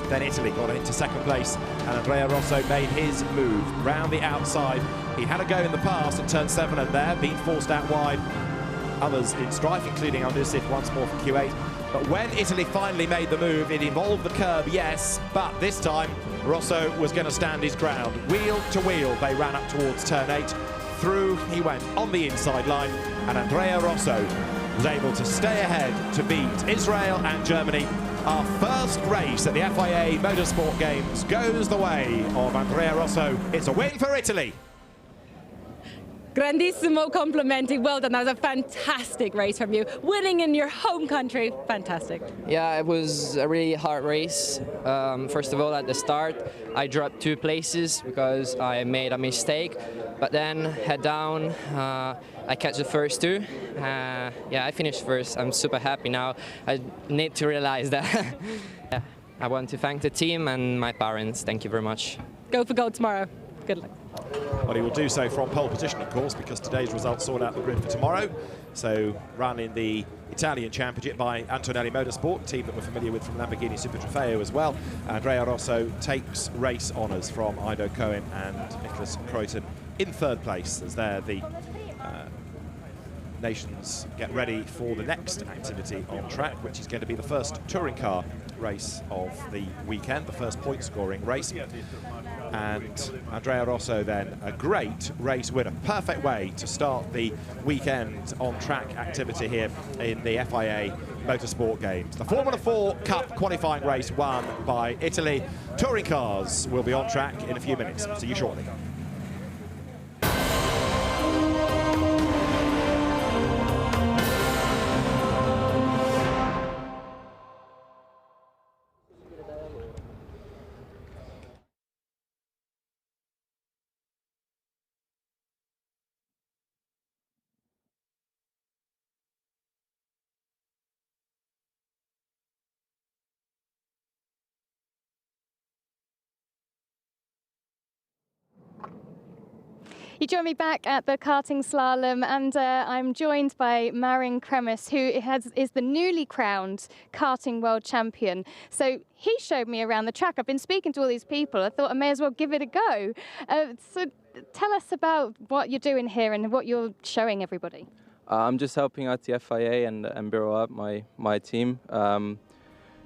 Then Italy got into second place, and Andrea Rosso made his move round the outside. He had a go in the past at turn 7 and there, being forced out wide. Others in strife, including Al-Nusif once more for Q8. But when Italy finally made the move, it involved the curb, yes, but this time Rosso was going to stand his ground. Wheel to wheel, they ran up towards turn 8. Through he went on the inside line, and Andrea Rosso was able to stay ahead to beat Israel and Germany. Our first race at the FIA Motorsport Games goes the way of Andrea Rosso. It's a win for Italy. Grandissimo complimenti, well done. That was a fantastic race from you. Winning in your home country, fantastic. Yeah, it was a really hard race. First of all, at the start, I dropped 2 places because I made a mistake. But then, head down, I catch the first 2. Yeah, I finished first. I'm super happy now. I need to realize that. Yeah, I want to thank the team and my parents. Thank you very much. Go for gold tomorrow. Good luck. Well, he will do so from pole position, of course, because today's results sort out the grid for tomorrow. So, run in the Italian Championship by Antonelli Motorsport, team that we're familiar with from Lamborghini Super Trofeo as well. Andrea Rosso takes race honours from Ido Cohen and Nicholas Kreutzen in third place, as they're the nations get ready for the next activity on track, which is going to be the first touring car race of the weekend, the first point scoring race. And Andrea Rosso then, a great race winner, perfect way to start the weekend on track activity here in the FIA Motorsport Games. The Formula 4 Cup qualifying race won by Italy. Touring cars will be on track in a few minutes. See you shortly. You join me back at the Karting Slalom, and I'm joined by Marin Kremis, who is the newly crowned karting world champion. So he showed me around the track. I've been speaking to all these people. I thought I may as well give it a go. So tell us about what you're doing here and what you're showing everybody. I'm just helping out the FIA and Bureau Up, my team.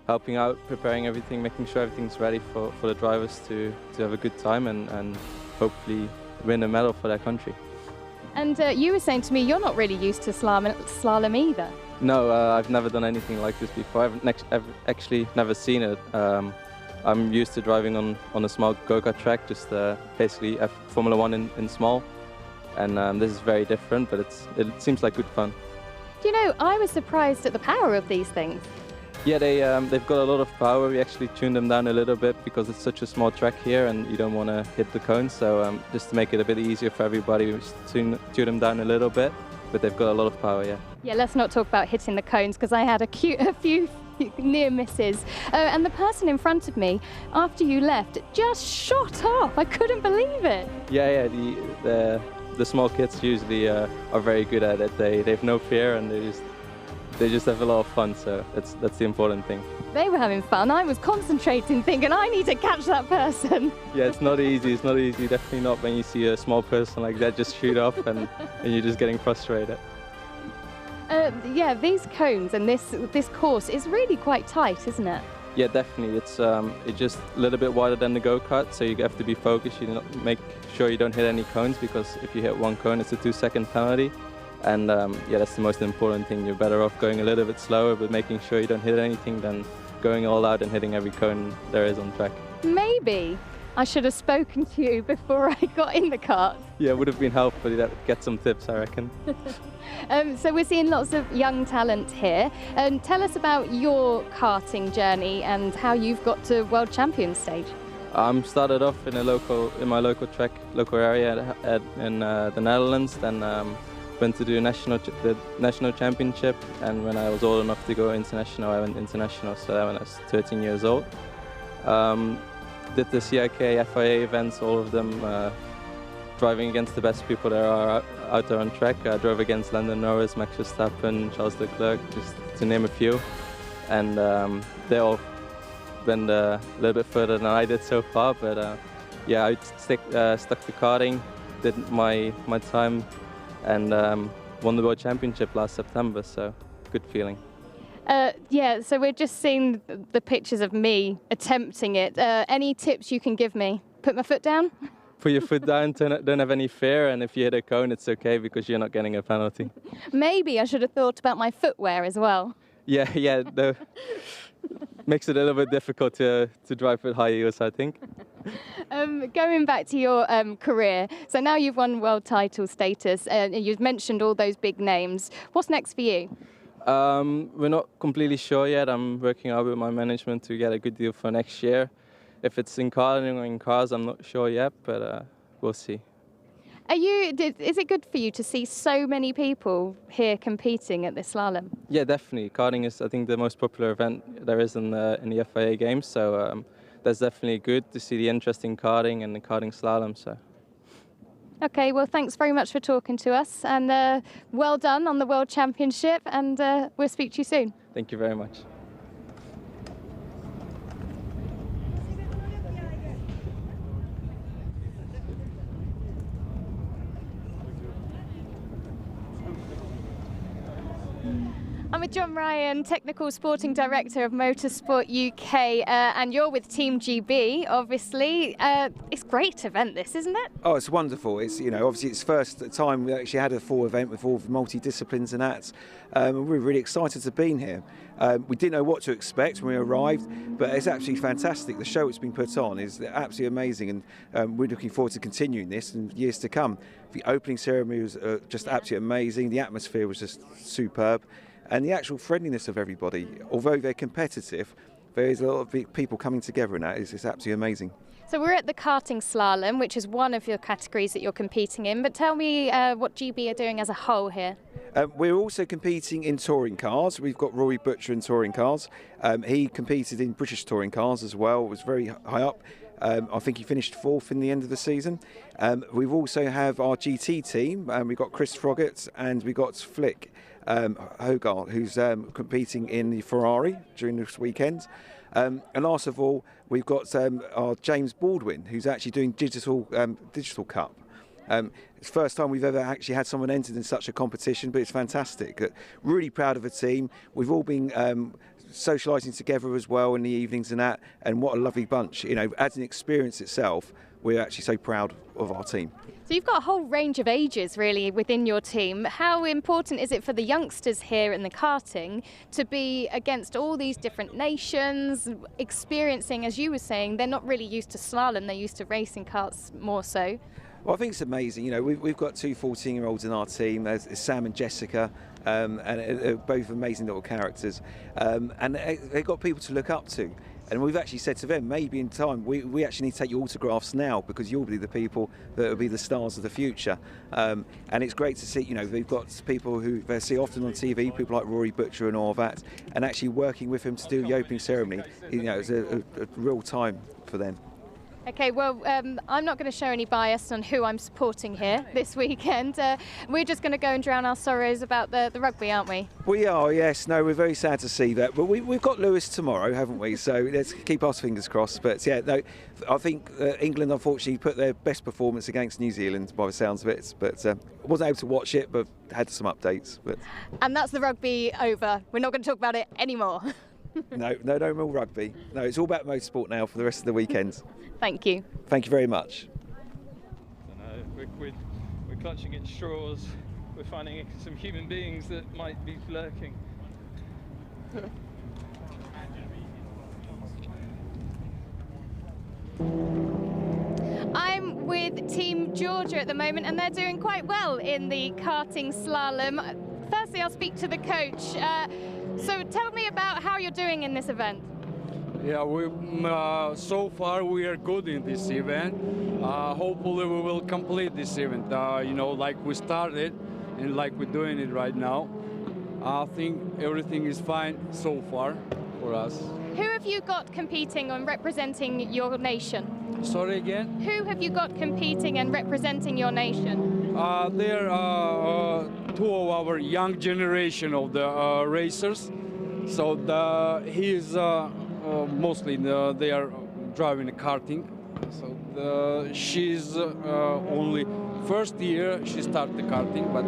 Helping out, preparing everything, making sure everything's ready for the drivers to have a good time and hopefully win a medal for their country. And you were saying to me you're not really used to slalom either. No, I've never done anything like this before. I've actually never seen it. I'm used to driving on a small go-kart track, just basically Formula 1 in small. And this is very different, but it seems like good fun. Do you know, I was surprised at the power of these things. Yeah, they've got a lot of power. We actually tuned them down a little bit because it's such a small track here and you don't want to hit the cones. So just to make it a bit easier for everybody, we tune them down a little bit. But they've got a lot of power, yeah. Yeah, let's not talk about hitting the cones because I had a few near misses. And the person in front of me, after you left, just shot off. I couldn't believe it. Yeah, the small kids usually are very good at it. They have no fear and they just have a lot of fun, so that's the important thing. They were having fun. I was concentrating, thinking, I need to catch that person. Yeah, it's not easy, definitely not when you see a small person like that just shoot off and you're just getting frustrated. Yeah, these cones and this course is really quite tight, isn't it? Yeah, definitely. It's just a little bit wider than the go-kart, so you have to be focused. Make sure you don't hit any cones, because if you hit one cone, it's a 2-second penalty. And yeah, that's the most important thing. You're better off going a little bit slower, but making sure you don't hit anything than going all out and hitting every cone there is on track. Maybe I should have spoken to you before I got in the kart. Yeah, it would have been helpful to get some tips, I reckon. So we're seeing lots of young talent here. Tell us about your karting journey and how you've got to World Champion stage. Started off in my local area in the Netherlands. Then went to do the national championship, and when I was old enough to go international, I went international. So that when I was 13 years old. Did the CIK, FIA events, all of them, driving against the best people there are out there on track. I drove against Lando Norris, Max Verstappen, Charles Leclerc, just to name a few. And they all went a little bit further than I did so far. But yeah, I stuck to karting, did my time, and won the World Championship last September, so good feeling. Yeah, so we're just seeing the pictures of me attempting it. Any tips you can give me? Put my foot down? Put your foot down, don't have any fear, and if you hit a cone, it's okay because you're not getting a penalty. Maybe I should have thought about my footwear as well. Yeah, makes it a little bit difficult to drive with high heels, I think. Going back to your career, so now you've won world title status, and you've mentioned all those big names. What's next for you? We're not completely sure yet. I'm working out with my management to get a good deal for next year. If it's in karting or in cars, I'm not sure yet, but we'll see. Is it good for you to see so many people here competing at this slalom? Yeah, definitely. Karting is, I think, the most popular event there is in the FIA games, so that's definitely good to see the interest in karting and the karting slalom. So. Okay, well, thanks very much for talking to us, and well done on the World Championship, and we'll speak to you soon. Thank you very much. I'm with John Ryan, Technical Sporting Director of Motorsport UK, and you're with Team GB, obviously. It's a great event, this, isn't it? Oh, it's wonderful. It's, obviously it's the first time we actually had a full event with all multi-disciplines and that. We're really excited to be here. We didn't know what to expect when we arrived, but it's absolutely fantastic. The show that's been put on is absolutely amazing, and we're looking forward to continuing this in years to come. The opening ceremony was just absolutely amazing. The atmosphere was just superb. And the actual friendliness of everybody, although they're competitive, there is a lot of people coming together, and it's absolutely amazing. So we're at the Karting Slalom, which is one of your categories that you're competing in, but tell me what GB are doing as a whole here. We're also competing in touring cars. We've got Rory Butcher in touring cars. He competed in British touring cars as well, was very high up. I think he finished 4th in the end of the season. We've also have our GT team. We've got Chris Froggatt and we've got Flick Hogarth, who's competing in the Ferrari during this weekend. And last of all, we've got our James Baldwin, who's actually doing Digital Cup. It's the first time we've ever actually had someone entered in such a competition, but it's fantastic. Really proud of the team. We've all been socialising together as well in the evenings and that, and what a lovely bunch. As an experience itself, we're actually so proud of our team. So you've got a whole range of ages really within your team. How important is it for the youngsters here in the karting to be against all these different nations, experiencing, as you were saying, they're not really used to slalom, they're used to racing karts more so? Well, I think it's amazing. We've got two 14-year-olds in our team. There's Sam and Jessica, and they're both amazing little characters. And they've got people to look up to. And we've actually said to them, maybe in time, we actually need to take your autographs now, because you'll be the people that will be the stars of the future. And it's great to see, we've got people who they see often on TV, people like Rory Butcher and all that, and actually working with him to do the opening ceremony, it's a real time for them. Okay, well, I'm not going to show any bias on who I'm supporting here this weekend. We're just going to go and drown our sorrows about the rugby, aren't we? We are, yes. No, we're very sad to see that. But we've got Lewis tomorrow, haven't we? So let's keep our fingers crossed. But yeah, no, I think England unfortunately put their best performance against New Zealand by the sounds of it. But wasn't able to watch it, but had some updates. But and that's the rugby over. We're not going to talk about it anymore. No more rugby. No, it's all about motorsport now for the rest of the weekends. Thank you. Thank you very much. We're clutching at straws. We're finding some human beings that might be lurking. I'm with Team Georgia at the moment, and they're doing quite well in the karting slalom. Firstly, I'll speak to the coach. So tell me about how you're doing in this event. Yeah, so far we are good in this event. Hopefully we will complete this event, like we started and like we're doing it right now. I think everything is fine so far for us. Who have you got competing and representing your nation? Sorry again? Who have you got competing and representing your nation? There are two of our young generation of the racers. So mostly they are driving a karting. So she's only first year she started the karting, but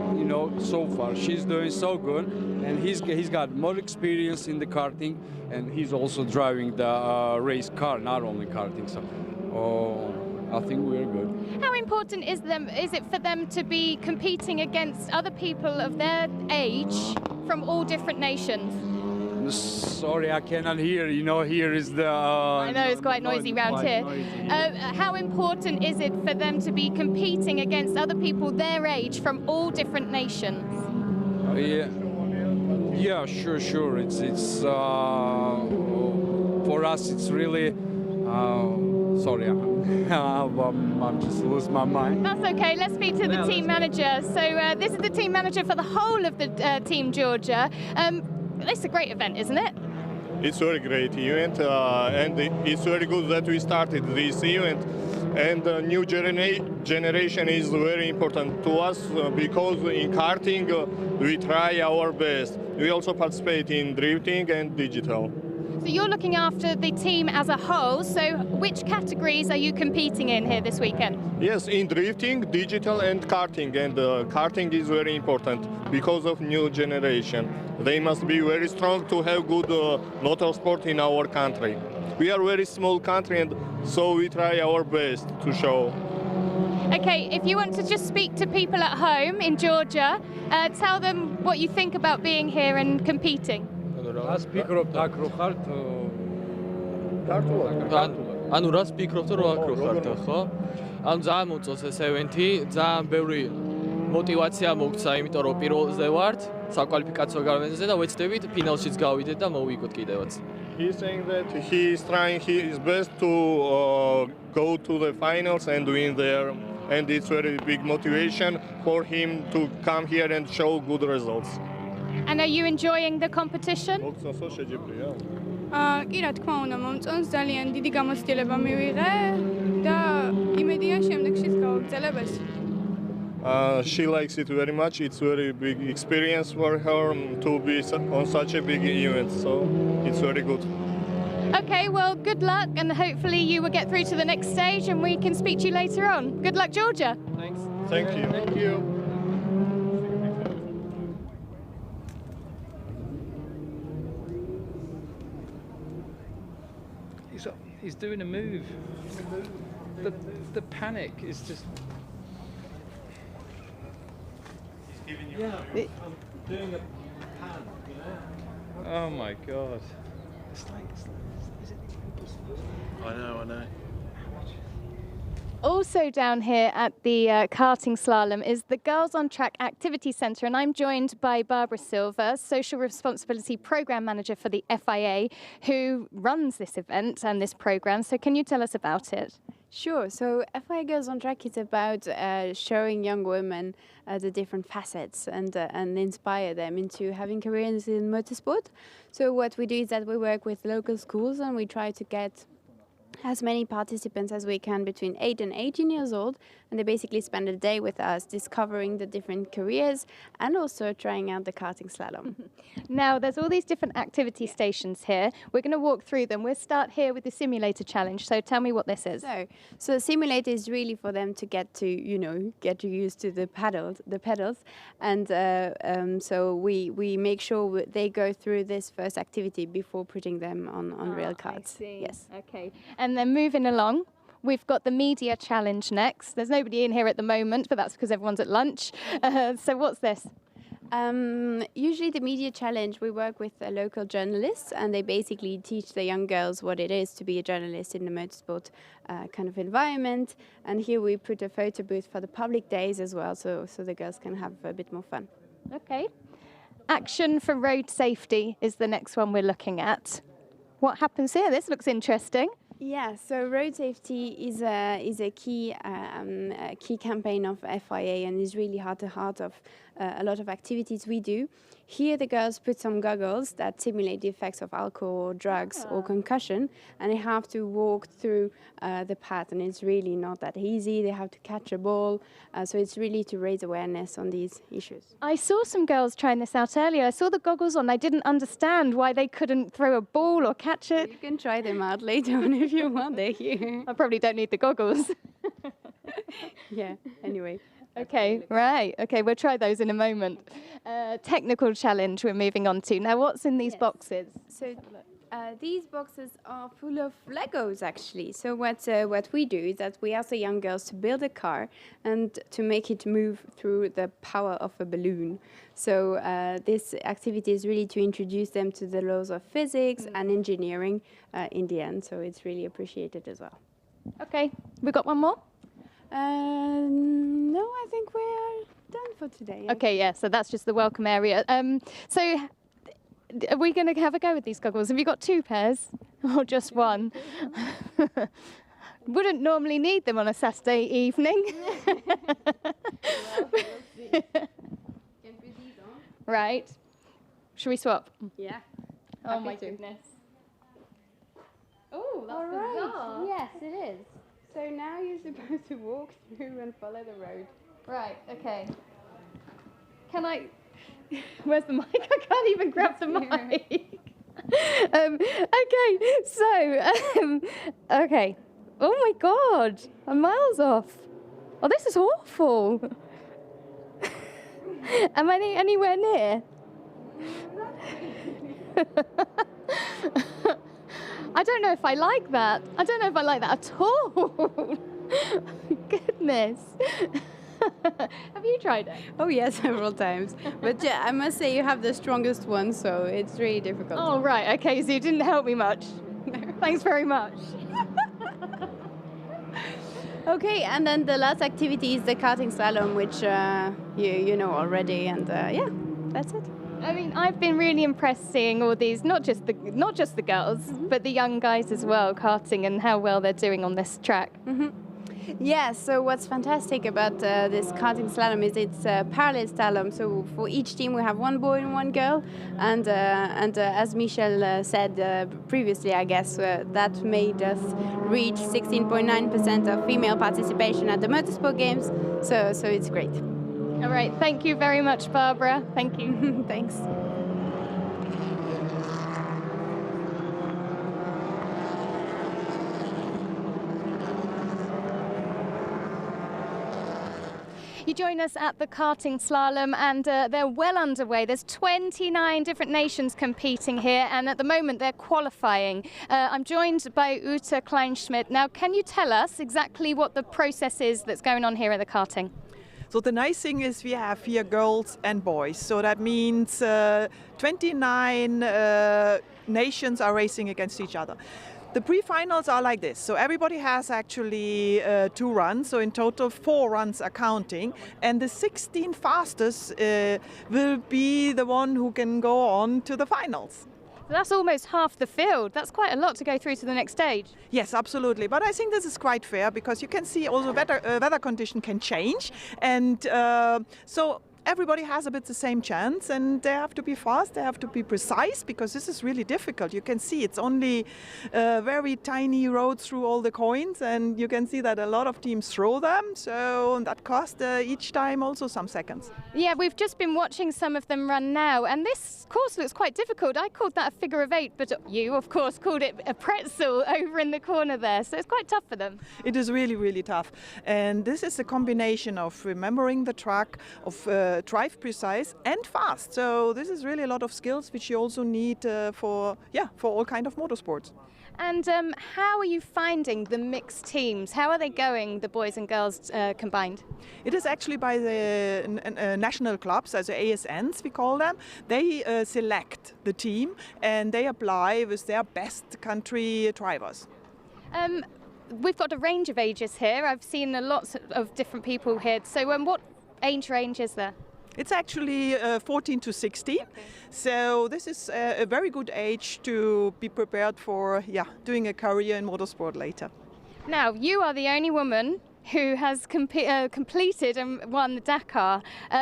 so far she's doing so good, and he's got more experience in the karting, and he's also driving the race car, not only karting. So I think we're good. How important is it for them to be competing against other people of their age from all different nations? Sorry, I cannot hear. Here is the... I know it's quite noisy around here. How important is it for them to be competing against other people their age from all different nations? Yeah, sure. It's for us. It's really. Sorry, I'm just losing my mind. That's okay. Let's speak to the team manager. So this is the team manager for the whole of the Team Georgia. It's a great event, isn't it? It's a very great event, and it's very good that we started this event. And the new generation is very important to us because in karting we try our best. We also participate in drifting and digital. So you're looking after the team as a whole, so which categories are you competing in here this weekend? Yes, in drifting, digital and karting, and karting is very important because of new generation. They must be very strong to have good motorsport in our country. We are a very small country, and so we try our best to show. Okay, if you want to just speak to people at home in Georgia, tell them what you think about being here and competing. Რას ფიქრობთ აქ რო ხართ? ანუ რას ფიქრობთ რომ აქ რო ხართ, ხო? ანუ ძალიან მომწონს ეს ევენთი, ძალიან ბევრი мотивация მოგცა, იმიტომ რომ პირველზე ვართ, საკვალიფიკაციო გავლენაზე და ვეცდებით ფინალშიც გავიდეთ და მოვიგოთ კიდევაც. He's saying that he is trying his best to go to the finals and win there, and it's very big motivation for him to come here and show good results. And are you enjoying the competition? კი რა თქმა უნდა მომწონს, ძალიან დიდი გამოცდილება მივიღე და იმედია შემდეგშიც გავაგრძელებ ეს. She likes it very much. It's a very big experience for her to be on such a big event, so it's very good. Okay, well, good luck, and hopefully you will get through to the next stage and we can speak to you later on. Good luck, Georgia. Thanks. Thank you. Thank you. He's doing a move. The panic is just... Yeah, doing a pan, you know. Oh my God. It's like is it impossible? I know. Also down here at the Karting Slalom is the Girls on Track Activity Centre, and I'm joined by Barbara Silva, Social Responsibility Programme Manager for the FIA, who runs this event and this programme. So can you tell us about it? Sure. So FIA Girls on Track is about showing young women the different facets and inspire them into having careers in motorsport. So what we do is that we work with local schools and we try to get as many participants as we can between 8 and 18 years old, and they basically spend a day with us discovering the different careers and also trying out the karting slalom. Now, there's all these different activity stations here. We're going to walk through them. We'll start here with the simulator challenge. So tell me what this is. So simulator is really for them to get used to the pedals, and so we make sure they go through this first activity before putting them on real karts. Yes. Okay. And then moving along, we've got the media challenge next. There's nobody in here at the moment, but that's because everyone's at lunch. So what's this? Usually the media challenge, we work with local journalists, and they basically teach the young girls what it is to be a journalist in the motorsport kind of environment. And here we put a photo booth for the public days as well, so the girls can have a bit more fun. Okay. Action for road safety is the next one we're looking at. What happens here? This looks interesting. Yeah, so road safety is a key campaign of FIA, and is really heart to heart of a lot of activities we do. Here the girls put some goggles that simulate the effects of alcohol, drugs or concussion, and they have to walk through the path, and it's really not that easy. They have to catch a ball, so it's really to raise awareness on these issues. I saw some girls trying this out earlier. I saw the goggles on. I didn't understand why they couldn't throw a ball or catch it. You can try them out later on if you want. They're here. I probably don't need the goggles. Yeah, anyway. Okay, right. Okay, we'll try those in a moment. Technical challenge we're moving on to. Now, what's in these boxes? So these boxes are full of Legos, actually. So what we do is that we ask the young girls to build a car and to make it move through the power of a balloon. So this activity is really to introduce them to the laws of physics and engineering in the end. So it's really appreciated as well. Okay, we got one more? No, I think we're done for today. Okay, yeah, so that's just the welcome area. So are we going to have a go with these goggles? Have you got 2 pairs or just one? Wouldn't normally need them on a Saturday evening. Right. Should we swap? Yeah. Oh my goodness. Oh, that's bizarre. Yes, it is. So now you're supposed to walk through and follow the road. Right, okay. Can I... Where's the mic? I can't even grab the mic. Okay, so... okay. Oh my God, I'm miles off. Oh, this is awful. Am I anywhere near? I don't know if I like that. I don't know if I like that at all. Goodness. Have you tried it? Oh, yes, several times. But yeah, I must say you have the strongest one, so it's really difficult. Oh, right. Okay, so you didn't help me much. Thanks very much. Okay, and then the last activity is the karting slalom, which you know already, and yeah, that's it. I mean, I've been really impressed seeing all these, not just the girls, but the young guys as well, karting, and how well they're doing on this track. Yeah, so what's fantastic about this karting slalom is it's parallel slalom. So for each team we have 1 boy and 1 girl, and as Michel said previously, I guess that made us reach 16.9% of female participation at the Motorsport Games. So it's great. All right, thank you very much, Barbara. Thank you. Thanks. You join us at the Karting Slalom, and they're well underway. There's 29 different nations competing here, and at the moment they're qualifying. I'm joined by Ute Kleinschmidt. Now, can you tell us exactly what the process is that's going on here at the karting? So the nice thing is we have here girls and boys. So that means 29 nations are racing against each other. The pre-finals are like this. So everybody has actually 2 runs. So in total 4 runs are counting. And the 16 fastest will be the one who can go on to the finals. So that's almost half the field. That's quite a lot to go through to the next stage. Yes, absolutely. But I think this is quite fair because you can see also weather condition can change. And so everybody has a bit the same chance, and they have to be fast, they have to be precise, because this is really difficult. You can see it's only a very tiny road through all the coins, and you can see that a lot of teams throw them, so that costs each time also some seconds. Yeah, we've just been watching some of them run now, and this course looks quite difficult. I called that a figure of 8, but you, of course, called it a pretzel over in the corner there, so it's quite tough for them. It is really, really tough, and this is a combination of remembering the track, of drive precise and fast. So this is really a lot of skills which you also need for all kind of motorsports. And how are you finding the mixed teams? How are they going, the boys and girls combined? It is actually by the national clubs, as ASNs we call them. They select the team and they apply with their best country drivers. We've got a range of ages here. I've seen lots of different people here. So what age range is there? It's actually 14 to 16. Okay. So this is a very good age to be prepared for doing a career in motorsport later. Now, you are the only woman who has completed and won the Dakar.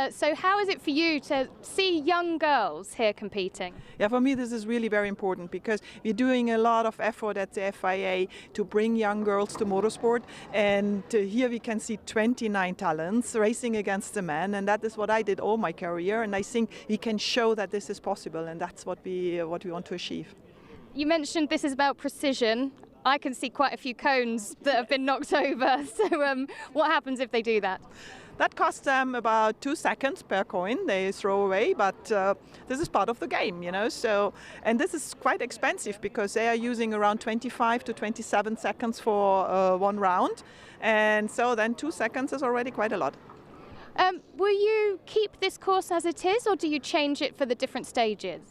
So how is it for you to see young girls here competing? Yeah, for me this is really very important, because we're doing a lot of effort at the FIA to bring young girls to motorsport, and here we can see 29 talents racing against the men, and that is what I did all my career, and I think we can show that this is possible, and that's what we want to achieve. You mentioned this is about precision. I can see quite a few cones that have been knocked over. So what happens if they do that? That costs them about 2 seconds per coin they throw away, but this is part of the game, you know. So, and this is quite expensive, because they are using around 25 to 27 seconds for one round, and so then 2 seconds is already quite a lot. Will you keep this course as it is, or do you change it for the different stages?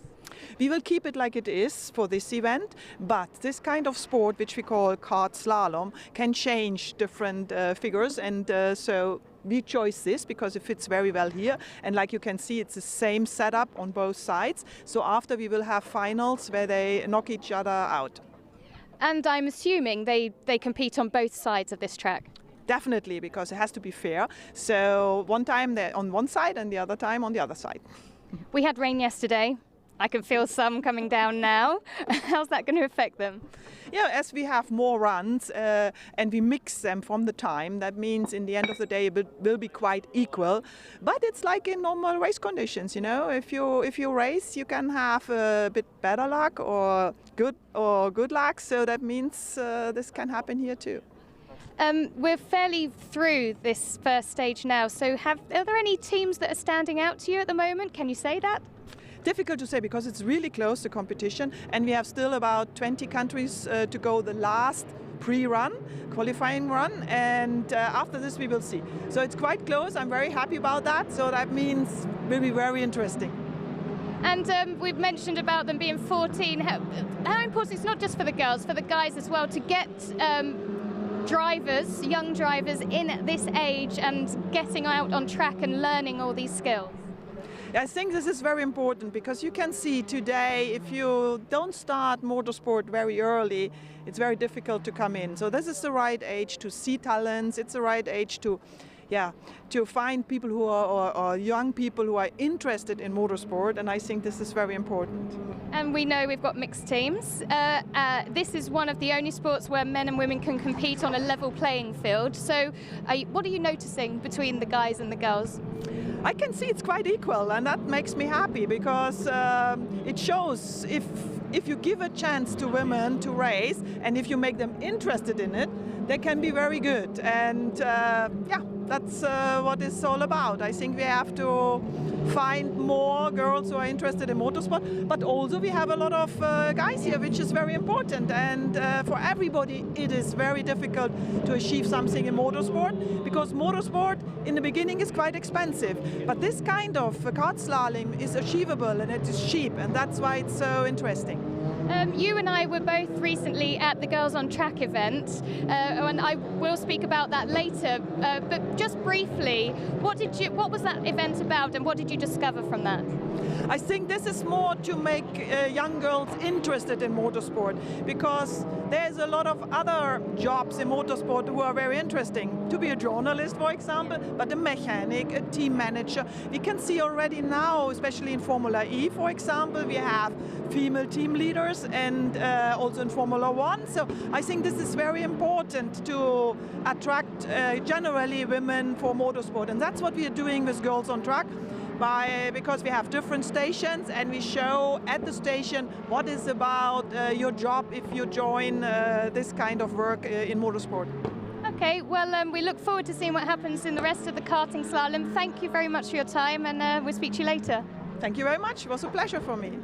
We will keep it like it is for this event, but this kind of sport, which we call kart slalom, can change different figures, and so we chose this because it fits very well here, and like you can see, it's the same setup on both sides. So after we will have finals where they knock each other out. And I'm assuming they compete on both sides of this track? Definitely, because it has to be fair. So one time they're on one side and the other time on the other side. We had rain yesterday. I can feel some coming down now. How's that going to affect them? Yeah, as we have more runs and we mix them from the time, that means in the end of the day it will be quite equal. But it's like in normal race conditions, you know. If you race, you can have a bit better luck or good luck. So that means this can happen here too. We're fairly through this first stage now. So are there any teams that are standing out to you at the moment? Can you say that? Difficult to say, because it's really close, the competition, and we have still about 20 countries to go the last pre-run, qualifying run, and after this we will see. So it's quite close. I'm very happy about that. So that means it will be very interesting. And we've mentioned about them being 14. How important, it's not just for the girls, for the guys as well, to get drivers, young drivers in at this age and getting out on track and learning all these skills? I think this is very important, because you can see today, if you don't start motorsport very early, it's very difficult to come in. So this is the right age to see talents. It's the right age to find people who are or young people who are interested in motorsport, and I think this is very important. And we know we've got mixed teams. This is one of the only sports where men and women can compete on a level playing field. So what are you noticing between the guys and the girls? I can see it's quite equal, and that makes me happy, because it shows if you give a chance to women to race, and if you make them interested in it, they can be very good. And that's what it's all about. I think we have to find more girls who are interested in motorsport, but also we have a lot of guys here, which is very important. And for everybody, it is very difficult to achieve something in motorsport, because motorsport in the beginning is quite expensive. But this kind of kart slalom is achievable, and it is cheap, and that's why it's so interesting. You and I were both recently at the Girls on Track event, and I will speak about that later. But just briefly, what was that event about, and what did you discover from that? I think this is more to make young girls interested in motorsport, because there's a lot of other jobs in motorsport who are very interesting. To be a journalist, for example, but a mechanic, a team manager. We can see already now, especially in Formula E, for example, we have female team leaders, and also in Formula One. So I think this is very important to attract generally women for motorsport, and that's what we are doing with Girls on Track. Because we have different stations, and we show at the station what is about your job if you join this kind of work in motorsport. Okay, well, we look forward to seeing what happens in the rest of the karting slalom. Thank you very much for your time, and we'll speak to you later. Thank you very much. It was a pleasure for me.